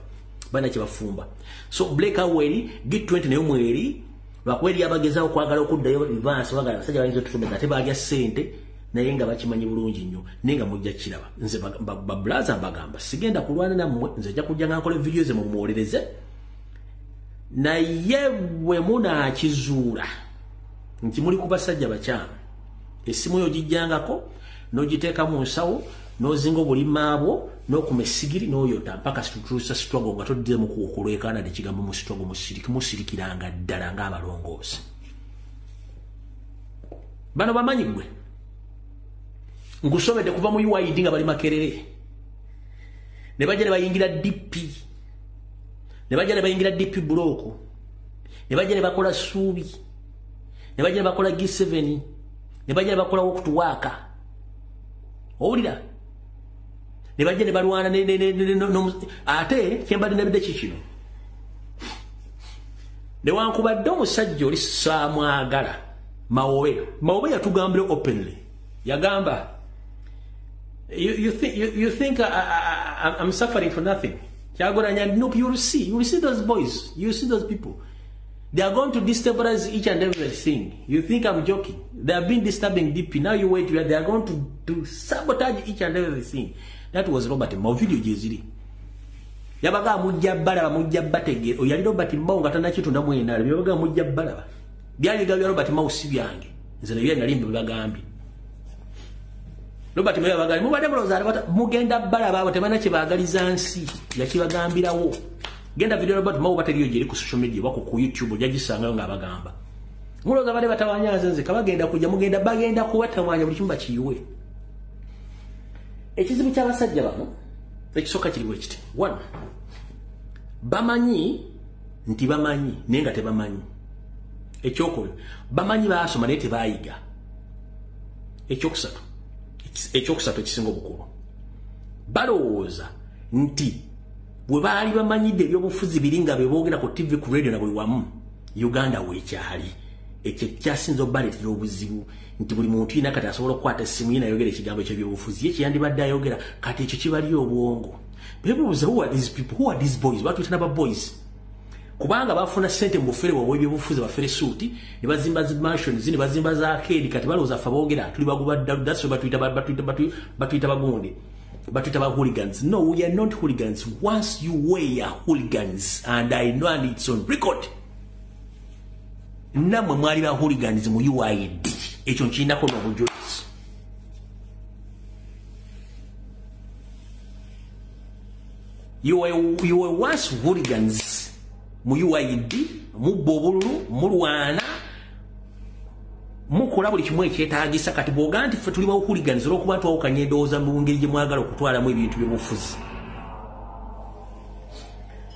bana kye bafumba so Blake Aweri git 20 nayo mweri bakweri abageza okwagala okuddayo advance bagala basajja bayinza otutumeka ate baalya ssente naye nga bakimanyi bulungi nnyo naye nga mujja kiraba nze bablaza bagamba sigenda kulwana nammwe nze nja kujja nga nkole videos mumuwolereze naye bwe munaakizuula nti muli ku basajja bakyamu essimu yo gijjangako n'ogiteeka mu nsawo n'ozinga obulimaabwo n'okuma essigiri n'oyota mpaka situtuusa struggle nga toddemu kulwekaana nekigambo mu struggle musirikiranga ddala ng'abalongoosi bano bamanyi gwe ngusomedde kuva mu UID nga bali Makerere ne bajja ne bayingira DP ne bajja ne bayingira DP block ne bajja ne bakola Suubi ne bajja ne bakola G7 ne bajja ne bakola Wokutuwaka owulira ne bajja ne balwana ate kyembadde nebidde kikino newankubadde omusajja oli saamwagala Mawobe yatugambire openly yagamba you think I'm suffering for nothing. Nope, you will see those boys, you will see those people. They are going to destabilize each and everything. You think I'm joking? They have been disturbing DP. Now you wait, they are going to sabotage each and everything. That was Robert Mao video jeziri. Yabaga mujja balaba mujja batege. Oyali Robert Mao ngatana kitu na mwena. Yabaga mujja balaba. Byali gabya Robert Mao si byange. Nzene bya nalimbe bagambi. Robert Mao bagambi mubadde muloza mugenda balaba abo temana kibagaliza nsi yakibagambirawo. Genda video Robert Mao bateriyo jeri ku social media wako ku YouTube jagisangayo nga bagamba. Muloza bale batawanyaza nze kabagenda kujja mugenda bagenda kuwatawanya buli kimba kiyiwe. Ekizibu ky'abasajja bano ekisooka kiriwo ekiti 1 bamanyi nti bamanyi naye nga tebamanyi ekyokoyo bamanyi baasoma naye tebaayiga ekyokusatu ekisinga obukulu balowooza nti bwe baali bamanyidde ebyobufuzi biri nga beboogera ku TV ku radio na buli wamu Uganda weekyali ekyo kyasinza obbaleetera obuzibu nti buli muntu yina kati asobola okukwata essimu ye nayogera ekigambo ky'ebyobufuzi ye kyeyandibadde ayogera kati ekyo kibali obwongo bebuuza who are these people, who are these boys, batuyita n'aba boys kubanga bafuna ssente mu bufere bwabwe ebyobufuzi bafere suuti ne bazimba zi mansions ne bazimba za arcade kati balowooza ffe boogera tuli baguba that's why batuyita bagundi batuyita ba hooligans. No, we are not hooligans. Once you were hooligans and I know and it's on record namwe mwali ba hooligans mu UID ekyo nkirinako n'obujulizi. You were once hooligans mu UID mubba obululu mulwana mukola buli kimu ekyetaagisa kati bw'ogaa nti ffe tuli ba hooligans olw'okuba twawukanya endowooza mu ngeri gye mwagala okutwalamu ebintu by'obufuzi.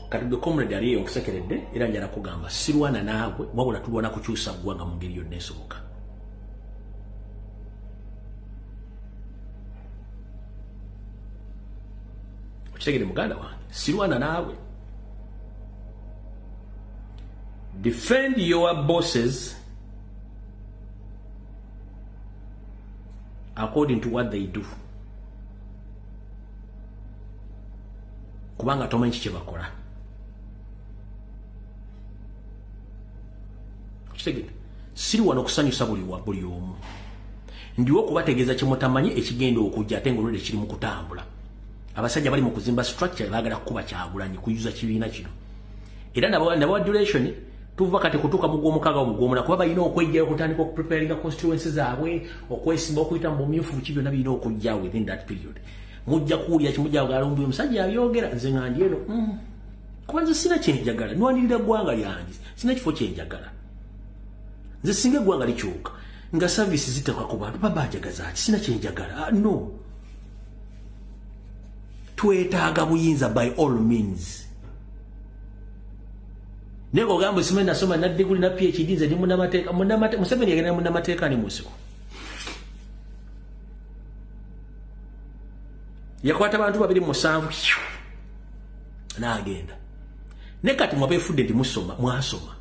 Kati gwe comrade ali eyo nkusekeredde era njala kugamba sirwana naagwe wabula tulwana kukyusa ggwanga mu ngeri yonna esoboka. Okitegere muganda wange sirwana naawe. Defend your bosses according to what they do. Kubanga tomanyi kye bakola. kitegedde siri wano kusanyusa buli omu ndiwo okubategeeza kimutamanyi ekigenda okujja ate ng'olwedde kiri mu kutambula abasajja bali mu kuzimba structure baagala kukuba Kyagulanyi kuyuza kibiina kino era nabo duration tuva kati kutuuka mu gw'omukaaga omugw'omuna kuba balina okwejjayo okutandika okupreparinga constituency zaabwe okwesimba okuyita mu bumyufu ki byonna birina okujja within that period mujja kuwulira kimujja galumbi omusajja abyogera nze nga ndi eno kuba nze sina kyenjagala nwanirira eggwanga lyange sina kifo kyenjagala nze singa eggwanga likyuka nga service ziteekwa ku bantu babajagaza ati sina kyenjagala no twetaaga buyinza by all means nego gambo simene nasoma na degree na PhD nze ndi munamateeka Museveni yagenda munamateeka ni musiko yakwata abantu 207 n'agenda ne kati mwabefudde ndi musoma mwasoma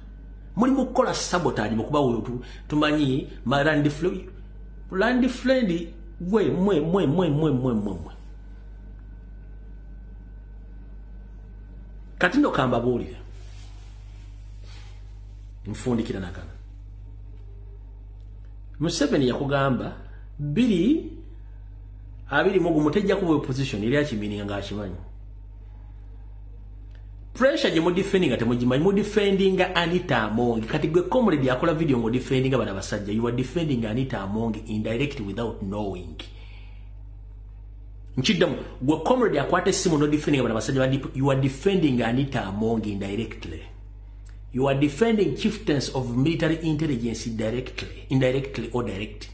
muri mukola sabotage mukuba wetu tumanyi ma land friend gwe mwe kati ndo kamba bulire mfundikira nakana Museveni yakugamba biri abiri mugu mutejja ku opposition eri akimininga ngakimanyi pressure je mu defending ate mujimanyi mu defending Anita Amongi kati gwe comrade yakola video ngo defending bana basajja you are defending Anita Amongi indirectly without knowing nchiddamu gwe comrade yakwate simu no defending bana basajja you are defending Anita Amongi indirectly. You are defending chieftains of military intelligence indirectly or direct.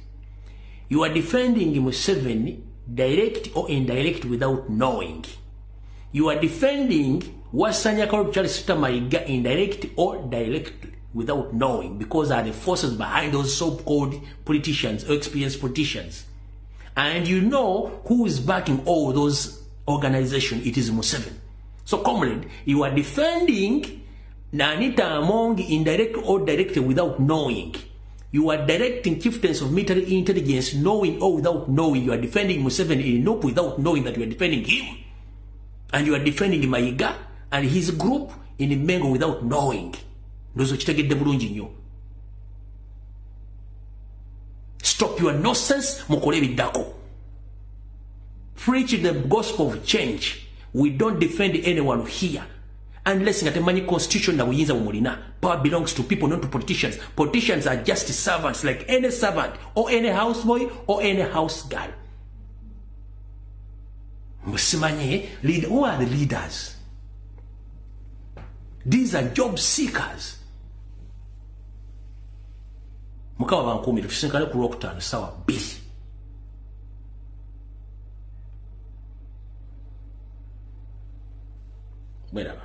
You are defending Museveni direct or indirect without knowing. You are defending Wasanya Charles Mayiga indirect or direct without knowing because are the forces behind those so-called politicians or experienced politicians. And you know who is backing all those organizations. It is Museveni. So comrade, you are defending Anita Amongi indirect or direct without knowing. You are directing chieftains of military intelligence knowing or without knowing. You are defending Museveni in Nope without knowing that you are defending him. And you are defending Mayiga and his group in Mengo without knowing. Stop your nonsense, Mokolebi Dako. Preach the gospel of change. We don't defend anyone here. Unless in the constitution that we use power belongs to people, not to politicians. Politicians are just servants, like any servant, or any houseboy, or any house girl. Who are the leaders? These are job seekers. Mukawa bankumi tusinkane ku Rocktown sawa busy. Whatever.